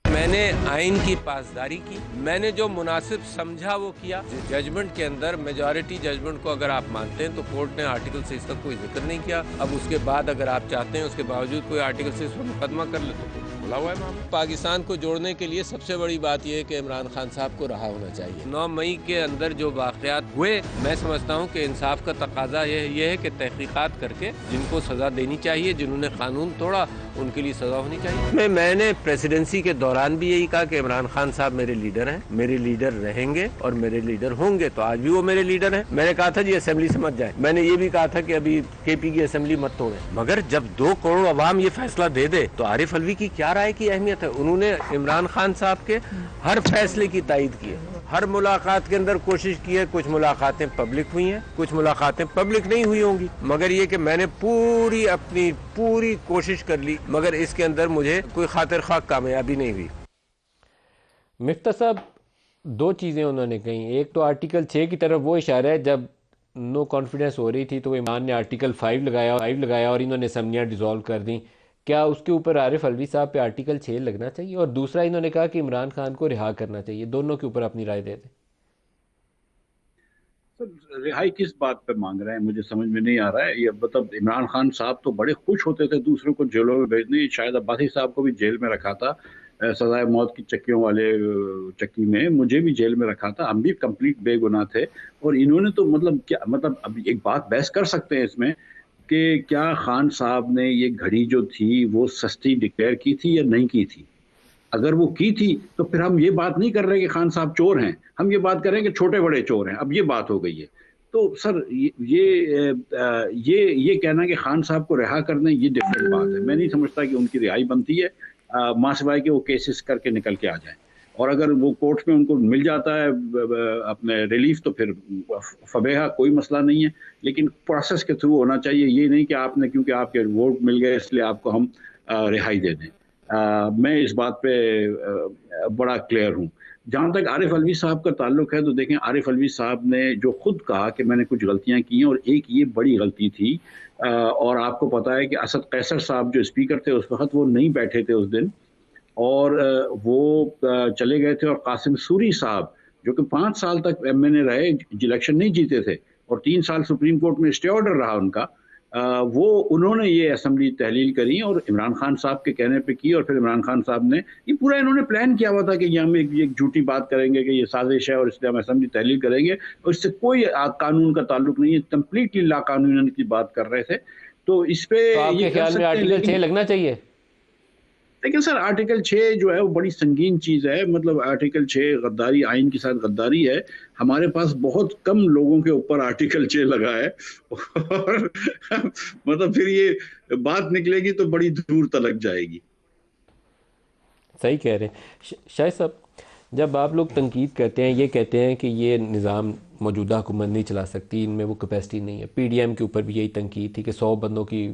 मैंने आइन की पासदारी की, मैंने जो मुनासिब समझा वो किया। जजमेंट के अंदर मेजॉरिटी जजमेंट को अगर आप मानते हैं तो कोर्ट ने आर्टिकल 6 का कोई जिक्र नहीं किया। अब उसके बाद अगर आप चाहते हैं उसके बावजूद कोई आर्टिकल 6 पर मुकदमा कर ले तो खुला हुआ है मामला। पाकिस्तान को जोड़ने के लिए सबसे बड़ी बात यह है कि इमरान खान साहब को रहा होना चाहिए। 9 मई के अंदर जो वाक़यात हुए, मैं समझता हूँ कि इंसाफ का तकाजा ये है कि तहकीकात करके जिनको सज़ा देनी चाहिए, जिन्होंने कानून तोड़ा उनके लिए सज़ा होनी चाहिए। मैंने प्रेसिडेंसी के दौरान भी यही कहा कि इमरान खान साहब मेरे लीडर हैं, मेरे लीडर रहेंगे और मेरे लीडर होंगे, तो आज भी वो मेरे लीडर हैं। मैंने कहा था जी असेंबली से मत जाए, मैंने ये भी कहा था कि अभी केपी की असेंबली मत तोड़े, मगर जब 2 करोड़ अवाम ये फैसला दे दे तो आरिफ अलवी की क्या राय की अहमियत है। उन्होंने इमरान खान साहब के हर फैसले की तायीद की है, हर मुलाकात के अंदर कोशिश की है। कुछ मुलाकातें पब्लिक हुई हैं, कुछ मुलाकातें पब्लिक नहीं हुई होंगी, मगर ये कि मैंने अपनी पूरी कोशिश कर ली, मगर इसके अंदर मुझे कोई खातिर खा कामयाबी नहीं हुई। मिफ्ता साहब, 2 चीज़ें उन्होंने कही। एक तो आर्टिकल 6 की तरफ वो इशारा है, जब नो कॉन्फिडेंस हो रही थी तो इमरान ने आर्टिकल 5 लगाया और इन्होंने असम्बलियाँ डिसॉल्व कर दी। क्या उसके ऊपर आरिफ अलवी साहब पे आर्टिकल 6 लगना चाहिए? और दूसरा, इन्होंने कहा कि इमरान खान को रिहा करना चाहिए। दोनों के ऊपर अपनी राय दे दें। सर, रिहाई किस बात पे मांग रहे हैं, मुझे समझ में नहीं आ रहा है। ये मतलब इमरान खान साहब तो बड़े खुश होते थे दूसरों को जेलों में भेजने, शायद अब्बासी साहब को भी जेल में रखा था, सजाए मौत की चक्कियों वाले चक्की में, मुझे भी जेल में रखा था, हम भी कंप्लीट बेगुनाह थे। और इन्होंने तो मतलब क्या, मतलब अब एक बात बहस कर सकते हैं इसमें कि क्या खान साहब ने ये घड़ी जो थी वो सस्ती डिक्लेयर की थी या नहीं की थी। अगर वो की थी तो फिर हम ये बात नहीं कर रहे कि खान साहब चोर हैं, हम ये बात कर रहे हैं कि छोटे बड़े चोर हैं। अब ये बात हो गई है। तो सर ये कहना कि खान साहब को रिहा कर दें, ये डिफरेंट बात है। मैं नहीं समझता कि उनकी रिहाई बनती है, मां सिवाय कि वो केसेस करके निकल के आ जाएं। और अगर वो कोर्ट में उनको मिल जाता है अपने रिलीफ तो फिर फबेहा, कोई मसला नहीं है, लेकिन प्रोसेस के थ्रू होना चाहिए। ये नहीं कि आपने क्योंकि आपके वोट मिल गए इसलिए आपको हम रिहाई दे दें। मैं इस बात पे बड़ा क्लियर हूँ। जहाँ तक आरिफ अलवी साहब का ताल्लुक है तो देखें, आरिफ अलवी साहब ने जो खुद कहा कि मैंने कुछ गलतियाँ की हैं और एक ये बड़ी गलती थी, और आपको पता है कि असद कैसर साहब जो स्पीकर थे उस वक्त वो नहीं बैठे थे उस दिन, और वो चले गए थे, और कासिम सूरी साहब जो कि 5 साल तक MNA रहे, इलेक्शन नहीं जीते थे, और 3 साल सुप्रीम कोर्ट में स्टे ऑर्डर रहा उनका, वो उन्होंने ये असेंबली तहलील करी और इमरान खान साहब के कहने पे की। और फिर इमरान खान साहब ने ये पूरा इन्होंने प्लान किया हुआ था कि ये हम एक झूठी बात करेंगे कि ये साजिश है और इसलिए हम असेंबली तहलील करेंगे, और इससे कोई कानून का ताल्लुक नहीं है, कंप्लीटली लाकानूनी की बात कर रहे थे। तो इस पे तो आपके ये कर ख्याल में सकते हैं, आर्टिकल 6 लेकिन लगना चाहिए? लेकिन सर आर्टिकल 6 जो है वो बड़ी संगीन चीज़ है। मतलब आर्टिकल 6 गद्दारी, आइन के साथ गद्दारी है। हमारे पास बहुत कम लोगों के ऊपर आर्टिकल 6 लगा है, और मतलब फिर ये बात निकलेगी तो बड़ी दूर तलक जाएगी। सही कह रहे हैं शाहिद साहब। जब आप लोग तनकीद करते हैं, ये कहते हैं कि ये निज़ाम मौजूदा हुकूमत नहीं चला सकती, इनमें वो कैपेसिटी नहीं है। पीडीएम के ऊपर भी यही तनकीद थी कि 100 बंदों की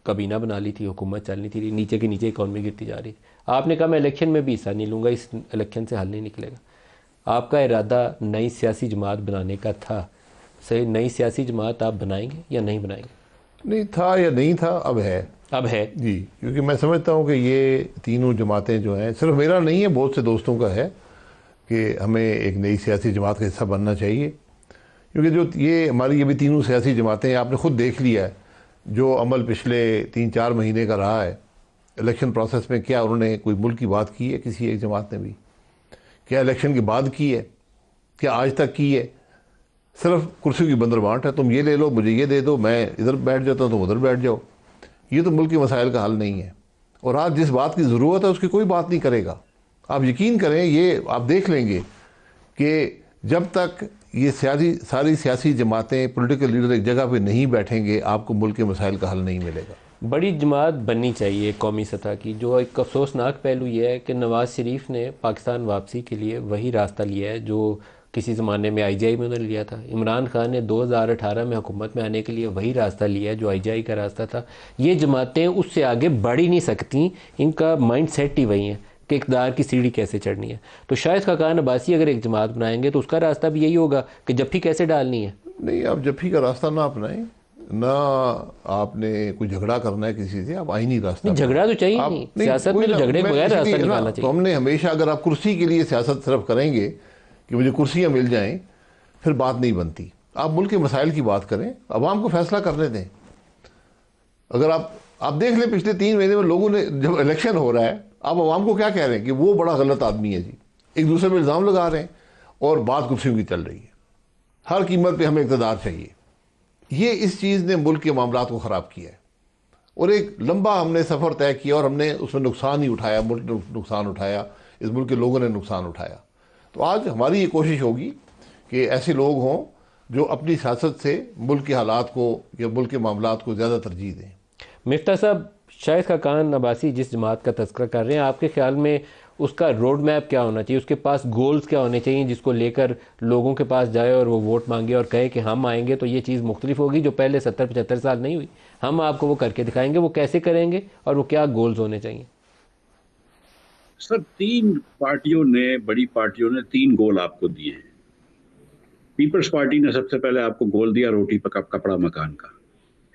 काबीना बना ली थी, हुकूमत चलनी थी, नीचे के नीचे इकॉनमी गिरती जा रही थी। आपने कहा मैं इलेक्शन में भी हिस्सा नहीं लूँगा, इस इलेक्शन से हल नहीं निकलेगा। आपका इरादा नई सियासी जमात बनाने का था, सही नई सियासी जमात आप बनाएंगे या नहीं बनाएंगे? नहीं था या नहीं था, अब है। अब है जी, क्योंकि मैं समझता हूँ कि ये तीनों जमातें जो हैं, सिर्फ मेरा नहीं है, बहुत से दोस्तों का है कि हमें एक नई सियासी जमात का हिस्सा बनना चाहिए। क्योंकि जो ये हमारी ये भी तीनों सियासी जमातें हैं, आपने खुद देख लिया है जो अमल पिछले 3-4 महीने का रहा है इलेक्शन प्रोसेस में। क्या उन्होंने कोई मुल्क की बात की है किसी एक जमात ने भी? क्या इलेक्शन के बाद की है? क्या आज तक की है? सिर्फ कुर्सी की बंदरबांट है, तुम ये ले लो, मुझे ये दे दो, मैं इधर बैठ जाता हूँ, तुम उधर बैठ जाओ। ये तो मुल्क के मसाइल का हल नहीं है। और आज जिस बात की ज़रूरत है उसकी कोई बात नहीं करेगा। आप यकीन करें, ये आप देख लेंगे कि जब तक ये सारी सियासी जमातें, पॉलिटिकल लीडर एक जगह पे नहीं बैठेंगे, आपको मुल्क के मसाइल का हल नहीं मिलेगा। बड़ी जमात बननी चाहिए कौमी सतह की। जो एक अफसोसनाक पहलू ये है कि नवाज़ शरीफ ने पाकिस्तान वापसी के लिए वही रास्ता लिया है जो किसी ज़माने में आईजीआई में उन्होंने लिया था। इमरान खान ने 2018 में हुकूमत में आने के लिए वही रास्ता लिया है जो आईजीआई का रास्ता था। ये जमातें उससे आगे बढ़ ही नहीं सकती, इनका माइंड सेट ही वही है कि इक़्तिदार की सीढ़ी कैसे चढ़नी है। तो शायद खाकान अब्बासी अगर एक जमात बनाएंगे तो उसका रास्ता भी यही होगा कि जफ्फी कैसे डालनी है। नहीं, आप जफ्फी का रास्ता ना अपनाएं, ना आपने कोई झगड़ा करना है किसी से, आप आईनी रास्ता। झगड़ा तो चाहिए नहीं, सियासत में तो झगड़े के बगैर रास्ता निकालना चाहिए। तो हमने हमेशा, अगर आप कुर्सी के लिए सियासत सिर्फ करेंगे कि मुझे कुर्सियां मिल जाएं, फिर बात नहीं बनती। आप मुल्क के मसाइल की बात करें, अवाम को फैसला करने दें। अगर आप देख लें पिछले 3 महीने में लोगों ने, जब इलेक्शन हो रहा है, आप अवाम को क्या कह रहे हैं कि वो बड़ा गलत आदमी है जी, एक दूसरे पर इल्ज़ाम लगा रहे हैं और बात कुर्सियों की चल रही है। हर कीमत पे हमें इक़्तिदार चाहिए। ये इस चीज़ ने मुल्क के मामलात को ख़राब किया है और एक लंबा हमने सफ़र तय किया और हमने उसमें नुकसान ही उठाया, मुल्क ने नुकसान उठाया, इस मुल्क के लोगों ने नुकसान उठाया। तो आज हमारी ये कोशिश होगी कि ऐसे लोग हों जो अपनी सियासत से मुल्क के हालात को या मुल्क के मामलात को ज़्यादा तरजीह दें। मिफ्ता साहब, शाहिद खाकान अब्बासी जिस जमात का तज़किरा कर रहे हैं, आपके ख्याल में उसका रोड मैप क्या होना चाहिए? उसके पास गोल्स क्या होने चाहिए जिसको लेकर लोगों के पास जाए और वो वोट मांगे और कहे कि हम आएंगे तो ये चीज़ मुख्तलिफ होगी जो पहले 70-75 साल नहीं हुई, हम आपको वो करके दिखाएंगे। वो कैसे करेंगे और वो क्या गोल्स होने चाहिए? सर, 3 पार्टियों ने, बड़ी पार्टियों ने 3 गोल आपको दिए हैं। पीपल्स पार्टी ने सबसे पहले आपको गोल दिया रोटी कपड़ा मकान का।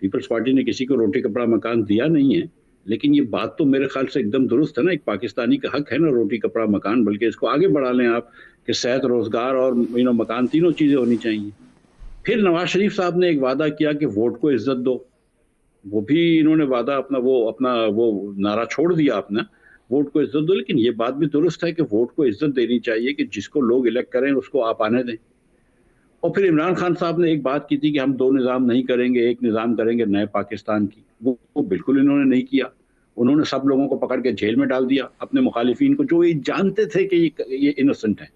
पीपल्स पार्टी ने किसी को रोटी कपड़ा मकान दिया नहीं है, लेकिन ये बात तो मेरे ख्याल से एकदम दुरुस्त है ना। एक पाकिस्तानी का हक है ना रोटी कपड़ा मकान, बल्कि इसको आगे बढ़ा लें आप कि सेहत, रोजगार और मकान, तीनों चीज़ें होनी चाहिए। फिर नवाज शरीफ साहब ने एक वादा किया कि वोट को इज्जत दो। वो भी इन्होंने वादा अपना वो नारा छोड़ दिया अपना, वोट को इज्जत दो। लेकिन ये बात भी दुरुस्त है कि वोट को इज्जत देनी चाहिए कि जिसको लोग इलेक्ट करें उसको आप आने दें। और फिर इमरान खान साहब ने एक बात की थी कि हम 2 निज़ाम नहीं करेंगे, एक निज़ाम करेंगे नए पाकिस्तान की। वो बिल्कुल इन्होंने नहीं किया। उन्होंने सब लोगों को पकड़ के जेल में डाल दिया, अपने मुखालिफिन को, जो ये जानते थे कि ये इनोसेंट हैं।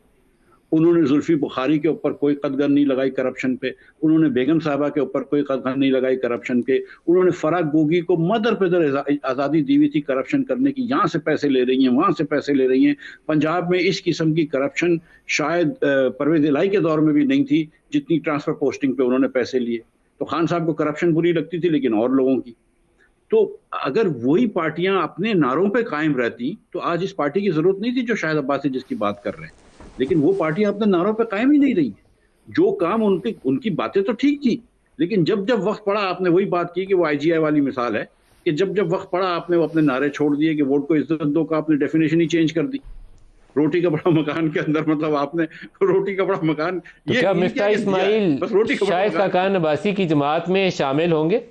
उन्होंने जुल्फी बुखारी के ऊपर कोई कदगन नहीं लगाई करप्शन पे, उन्होंने बेगम साहबा के ऊपर कोई कदगन नहीं लगाई करप्शन पे, उन्होंने फराग गोगी को मदर पेदर आज़ादी दी हुई थी करप्शन करने की। यहाँ से पैसे ले रही हैं, वहाँ से पैसे ले रही हैं। पंजाब में इस किस्म की करप्शन शायद परवेज इलाही के दौर में भी नहीं थी जितनी ट्रांसफ़र पोस्टिंग पे उन्होंने पैसे लिए। तो खान साहब को करप्शन बुरी लगती थी, लेकिन और लोगों की। तो अगर वही पार्टियां अपने नारों पे कायम रहती तो आज इस पार्टी की जरूरत नहीं थी जो शाहिद अब्बासी जिसकी बात कर रहे हैं। लेकिन वो पार्टियां अपने नारों पे कायम ही नहीं रही। जो काम उनकी बातें तो ठीक थी, लेकिन जब जब वक्त पड़ा, आपने वही बात की कि वो आईजीआई वाली मिसाल है कि जब जब वक्त पड़ा आपने वो अपने नारे छोड़ दिए कि वोट को इज्जत दो का आपने डेफिनेशन ही चेंज कर दी। रोटी कपड़ा मकान के अंदर मतलब आपने रोटी कपड़ा मकान, तो क्या मिफ्ता इस्माइल शाहिद खाकान अब्बासी की जमात में शामिल होंगे?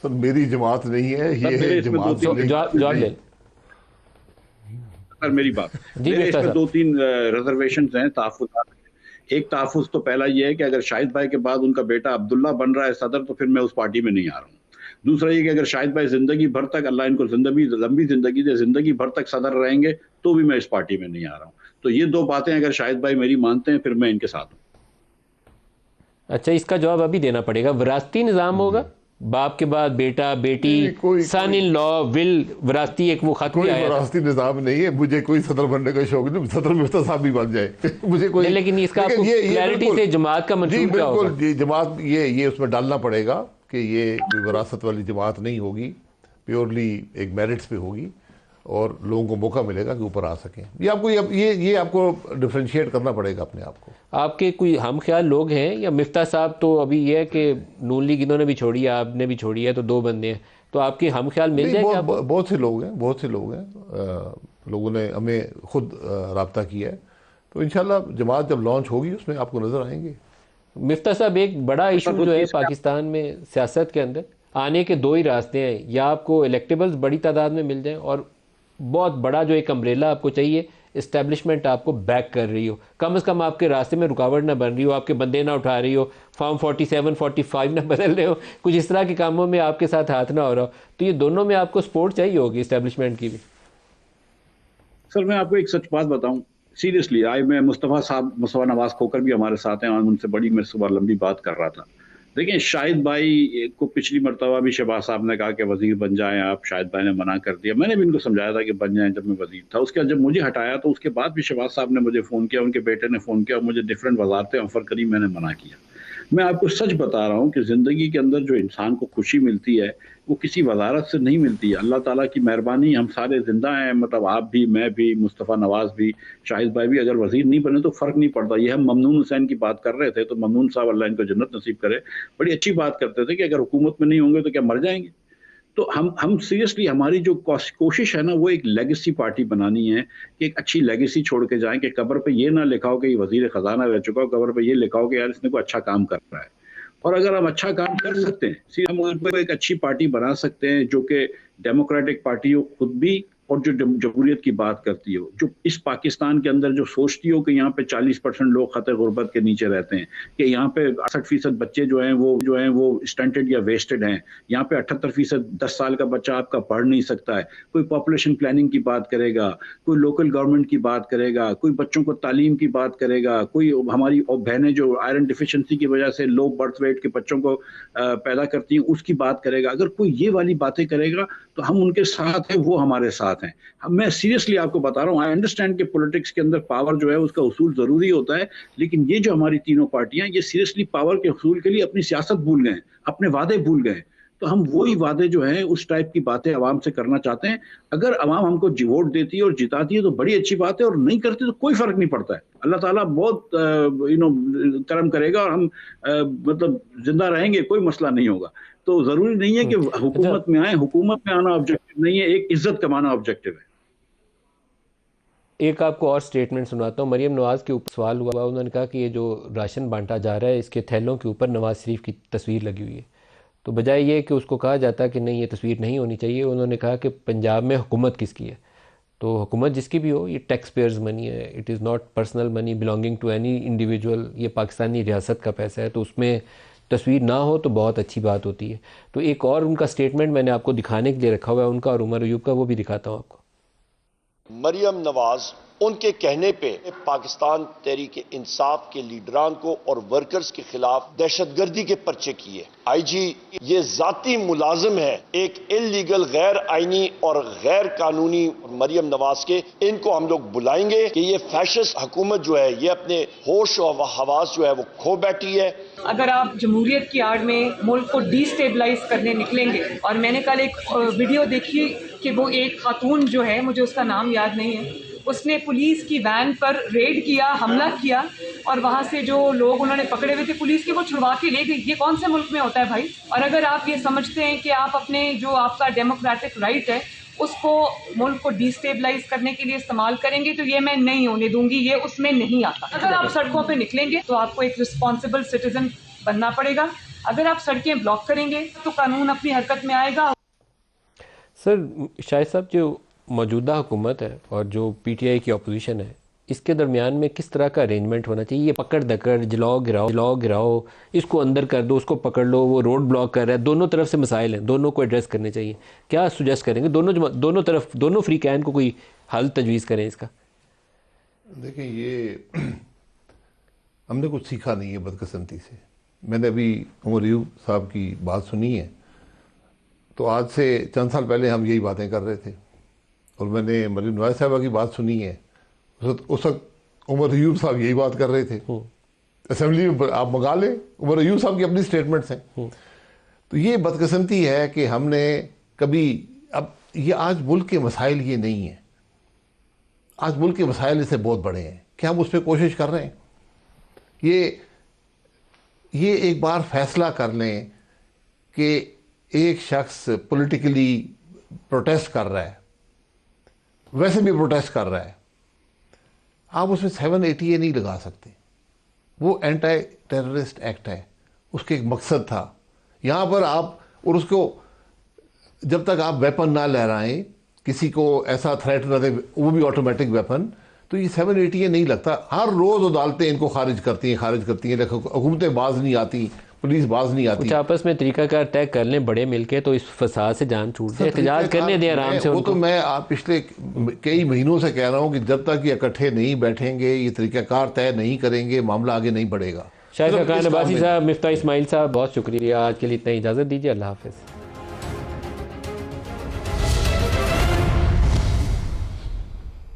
सर, मेरी जमात नहीं है ये जमात। जवाब ले सर मेरी बात। मेरे इसमें 2-3 रिजर्वेशन हैं, तहफ़्फ़ुज़ात हैं। एक तहफ़्फ़ुज़ तो पहला ये है कि अगर शाहिद भाई के बाद उनका बेटा अब्दुल्ला बन रहा है सदर तो फिर मैं उस पार्टी में नहीं आ रहा हूँ। दूसरा ये कि अगर शाहिद भाई जिंदगी भर तक, अल्लाह इनको लंबी जिंदगी दे, जिंदगी भर तक सदर रहेंगे तो भी मैं इस पार्टी में नहीं आ रहा हूँ। तो ये 2 बातें अगर शाहिद भाई मेरी मानते हैं फिर मैं इनके साथ हूँ। अच्छा, इसका जवाब अभी देना पड़ेगा। विरासती निज़ाम होगा बाप के बाद बेटा बेटी, सन इन लॉ, विल, विरासती एक वो खत भी कोई आया था। विरासती निज़ाम नहीं है, मुझे कोई सदर बनने का शौक नहीं, सदर मिफ्ता साहब भी बन जाए मुझे कोई नहीं, लेकिन इसका आपको क्लैरिटी बिल्कुल- से जमात का जी मंशूर क्या बिल्कुल होगा? जी, जमात ये उसमें डालना पड़ेगा कि ये कोई विरासत वाली जमात नहीं होगी, प्योरली एक मेरिट्स पे होगी और लोगों को मौका मिलेगा कि ऊपर आ सकें। ये आपको डिफ्रेंशिएट करना पड़ेगा अपने आप को। आपके कोई हम ख्याल लोग हैं, या मिफ्ता साहब तो अभी ये है कि नून लीग इन्होंने भी छोड़ी है, आपने भी छोड़ी है, तो दो बंदे हैं, तो आपके हम ख्याल मिल नहीं, जाएंगे आपको? बहुत से लोग हैं, बहुत से लोग हैं, लोगों ने हमें खुद राब्ता किया है, तो इंशाल्लाह जमात जब लॉन्च होगी उसमें आपको नज़र आएंगे। मिफ्ता साहब, एक बड़ा इशू जो है पाकिस्तान में सियासत के अंदर, आने के दो ही रास्ते हैं, या आपको इलेक्टेबल्स बड़ी तादाद में मिल जाएं, और बहुत बड़ा जो एक अम्ब्रेला आपको चाहिए, इस्टेब्लिशमेंट आपको बैक कर रही हो, कम से कम आपके रास्ते में रुकावट ना बन रही हो, आपके बंदे ना उठा रही हो, फॉर्म 47 45 ना बदल रहे हो, कुछ इस तरह के कामों में आपके साथ हाथ ना हो रहा हो, तो ये दोनों में आपको सपोर्ट चाहिए होगी इस्टेब्लिशमेंट की भी। सर मैं आपको एक सच बात बताऊं, सीरियसली मैं मुस्तफ़ा नवाज खोकर भी हमारे साथ हैं और उनसे बड़ी मैं सुबह लंबी बात कर रहा था। देखिए शाहिद भाई को पिछली मरतबा भी शहबाज साहब ने कहा कि वजीर बन जाएं आप, शाहिद भाई ने मना कर दिया, मैंने भी इनको समझाया था कि बन जाएं जब मैं वजीर था। उसके बाद जब मुझे हटाया तो उसके बाद भी शहबाज साहब ने मुझे फ़ोन किया, उनके बेटे ने फ़ोन किया और मुझे डिफरेंट वजारतें ऑफर करी, मैंने मना किया। मैं आपको सच बता रहा हूँ कि ज़िंदगी के अंदर जो इंसान को खुशी मिलती है वो किसी वजारत से नहीं मिलती है। अल्लाह ताला की मेहरबानी, हम सारे जिंदा हैं, मतलब आप भी, मैं भी, मुस्तफ़ा नवाज भी, शाहिद भाई भी, अगर वजीर नहीं बने तो फ़र्क नहीं पड़ता। ये हम ममनून हुसैन की बात कर रहे थे, तो ममनून साहब अल्लाह इनको जन्नत नसीब करे, बड़ी अच्छी बात करते थे कि अगर हुकूमत में नहीं होंगे तो क्या मर जाएंगे। तो हम सीरियसली, हमारी जो कोशिश है ना वो एक लेगेसी पार्टी बनानी है कि एक अच्छी लेगेसी छोड़ के जाएं, कि कब्र पे ये ना लिखा हो कि ये वजीर खजाना रह चुका हो, कब्र पे ये लिखा हो कि यार इसने कोई अच्छा काम कर रहा है। और अगर हम अच्छा काम कर सकते हैं, हम उनको एक अच्छी पार्टी बना सकते हैं जो कि डेमोक्रेटिक पार्टी हो खुद भी, और जो जमहूरियत की बात करती हो, जो इस पाकिस्तान के अंदर जो सोचती हो कि यहाँ पे 40% लोग खतरे गुर्बत के नीचे रहते हैं, कि यहाँ पे 68% बच्चे जो हैं वो स्टंटेड या वेस्टेड हैं, यहाँ पे 78% 10 साल का बच्चा आपका पढ़ नहीं सकता है। कोई पॉपुलेशन प्लानिंग की बात करेगा, कोई लोकल गवर्नमेंट की बात करेगा, कोई बच्चों को तालीम की बात करेगा, कोई हमारी बहनें जो आयरन डिफिशिएंसी की वजह से लो बर्थ वेट के बच्चों को पैदा करती हैं उसकी बात करेगा। अगर कोई ये वाली बातें करेगा तो हम उनके साथ हैं, वो हमारे साथ हैं। मैं सीरियसली आपको बता रहा हूँ, आई अंडरस्टैंड कि पॉलिटिक्स के अंदर पावर जो है उसका उसूल जरूरी होता है, लेकिन ये जो हमारी तीनों पार्टियां, ये सीरियसली पावर के उसूल के लिए अपनी सियासत भूल गए, अपने वादे भूल गए। तो हम वही वादे जो हैं उस टाइप की बातें अवाम से करना चाहते हैं। अगर अवाम हमको वोट देती है और जिताती है तो बड़ी अच्छी बात है, और नहीं करती तो कोई फर्क नहीं पड़ता है। अल्लाह ताला बहुत करम करेगा और हम मतलब जिंदा रहेंगे, कोई मसला नहीं होगा। तो जरूरी नहीं है कि हुकूमत में आए, हुकूमत में आना ऑब्जेक्टिव नहीं है, एक इज्जत कमाना ऑब्जेक्टिव है। एक आपको और स्टेटमेंट सुनाता हूँ। मरीम नवाज के ऊपर सवाल हुआ, उन्होंने कहा कि ये जो राशन बांटा जा रहा है इसके थैलों के ऊपर नवाज शरीफ की तस्वीर लगी हुई है, तो बजाय ये कि उसको कहा जाता कि नहीं ये तस्वीर नहीं होनी चाहिए, उन्होंने कहा कि पंजाब में हुकूमत किसकी है, तो हुकूमत जिसकी भी हो, ये टैक्स पेयर्स मनी है, it is not personal money belonging to any individual, ये पाकिस्तानी रियासत का पैसा है, तो उसमें तस्वीर ना हो तो बहुत अच्छी बात होती है। तो एक और उनका स्टेटमेंट मैंने आपको दिखाने के लिए रखा हुआ है उनका और उमर अयूब का, वो भी दिखाता हूँ आपको। मरियम नवाज उनके कहने पे पाकिस्तान तहरीक इंसाफ के लीडरान को और वर्कर्स के खिलाफ दहशतगर्दी के पर्चे किए। आईजी ये जाती मुलाजिम है एक इल्लीगल, गैर आईनी और गैर कानूनी मरियम नवाज के। इनको हम लोग बुलाएंगे कि ये फैशिस्ट हुकूमत जो है ये अपने होश और हवास जो है वो खो बैठी है। अगर आप जमहूरियत की आड़ में मुल्क को डिस्टेबलाइज करने निकलेंगे, और मैंने कल एक वीडियो देखी कि वो एक खातून जो है, मुझे उसका नाम याद नहीं है, उसने पुलिस की वैन पर रेड किया, हमला किया, और वहाँ से जो लोग उन्होंने पकड़े हुए थे पुलिस के, वो छुड़वा के ले गई। ये कौन से मुल्क में होता है भाई? और अगर आप ये समझते हैं कि आप अपने जो आपका डेमोक्रेटिक राइट है उसको मुल्क को डिस्टेबलाइज करने के लिए इस्तेमाल करेंगे, तो ये मैं नहीं होने दूंगी, ये उसमें नहीं आता। अगर आप सड़कों पे निकलेंगे तो आपको एक रिस्पॉन्सिबल सिटीजन बनना पड़ेगा। अगर आप सड़कें ब्लॉक करेंगे तो कानून अपनी हरकत में आएगा। सर शाहिद साहब, जो मौजूदा हुकूमत है और जो पीटीआई की अपोजिशन है, इसके दरमियान में किस तरह का अरेंजमेंट होना चाहिए? ये पकड़ दकड़, जलाओ गिराओ, इसको अंदर कर दो, उसको पकड़ लो, वो रोड ब्लॉक कर रहा है, दोनों तरफ से मसाइल हैं, दोनों को एड्रेस करने चाहिए। क्या सुजेस्ट करेंगे? दोनों तरफ, दोनों फ्री कैन को कोई हल तजवीज़ करें इसका। देखिए ये हमने कुछ सीखा नहीं है बदकिस्मती से। मैंने अभी उमर अयूब साहब की बात सुनी है, तो आज से चंद साल पहले हम यही बातें कर रहे थे और मैंने मरीम नवाज साहबा की बात सुनी है। उस वक्त उमर अयूब साहब यही बात कर रहे थे। असेंबली में आप मंगा लें, उमर अयूब साहब की अपनी स्टेटमेंट्स हैं। तो ये बदकिस्मती है कि हमने कभी, अब ये आज मुल्क के मसाइल ये नहीं है, आज मुल्क के मसाइल इससे बहुत बड़े हैं कि हम उस पर कोशिश कर रहे हैं। ये एक बार फैसला कर लें कि एक शख्स पॉलिटिकली प्रोटेस्ट कर रहा है, वैसे भी प्रोटेस्ट कर रहा है, आप उसमें 780A नहीं लगा सकते। वो एंटी टेररिस्ट एक्ट है, उसके एक मकसद था। यहाँ पर आप, और उसको जब तक आप वेपन ना लहराएं, किसी को ऐसा थ्रेट ना दें, वो भी ऑटोमेटिक वेपन, तो ये 780A नहीं लगता। हर रोज़ अदालतें इनको खारिज करती हैं, लेकिन हुकूमतें बाज नहीं आती, पुलिस बाज नहीं आती। कुछ आपस में तरीकाकार तय कर लें बड़े मिलके, तो इस फसाद से जान छूट जाए, एहतजाज करने दें आराम से। वो तो मैं आप पिछले कई महीनों से कह रहा हूँ कि जब तक ये इकट्ठे नहीं बैठेंगे, ये तरीकाकार तय नहीं करेंगे, मामला आगे नहीं बढ़ेगा। शाहिद खान अब्बासी साहब, मिफ्ता इस्माइल साहब, बहुत शुक्रिया। आज के लिए इतना इजाज़त दीजिए। अल्लाह हाफ़िज़।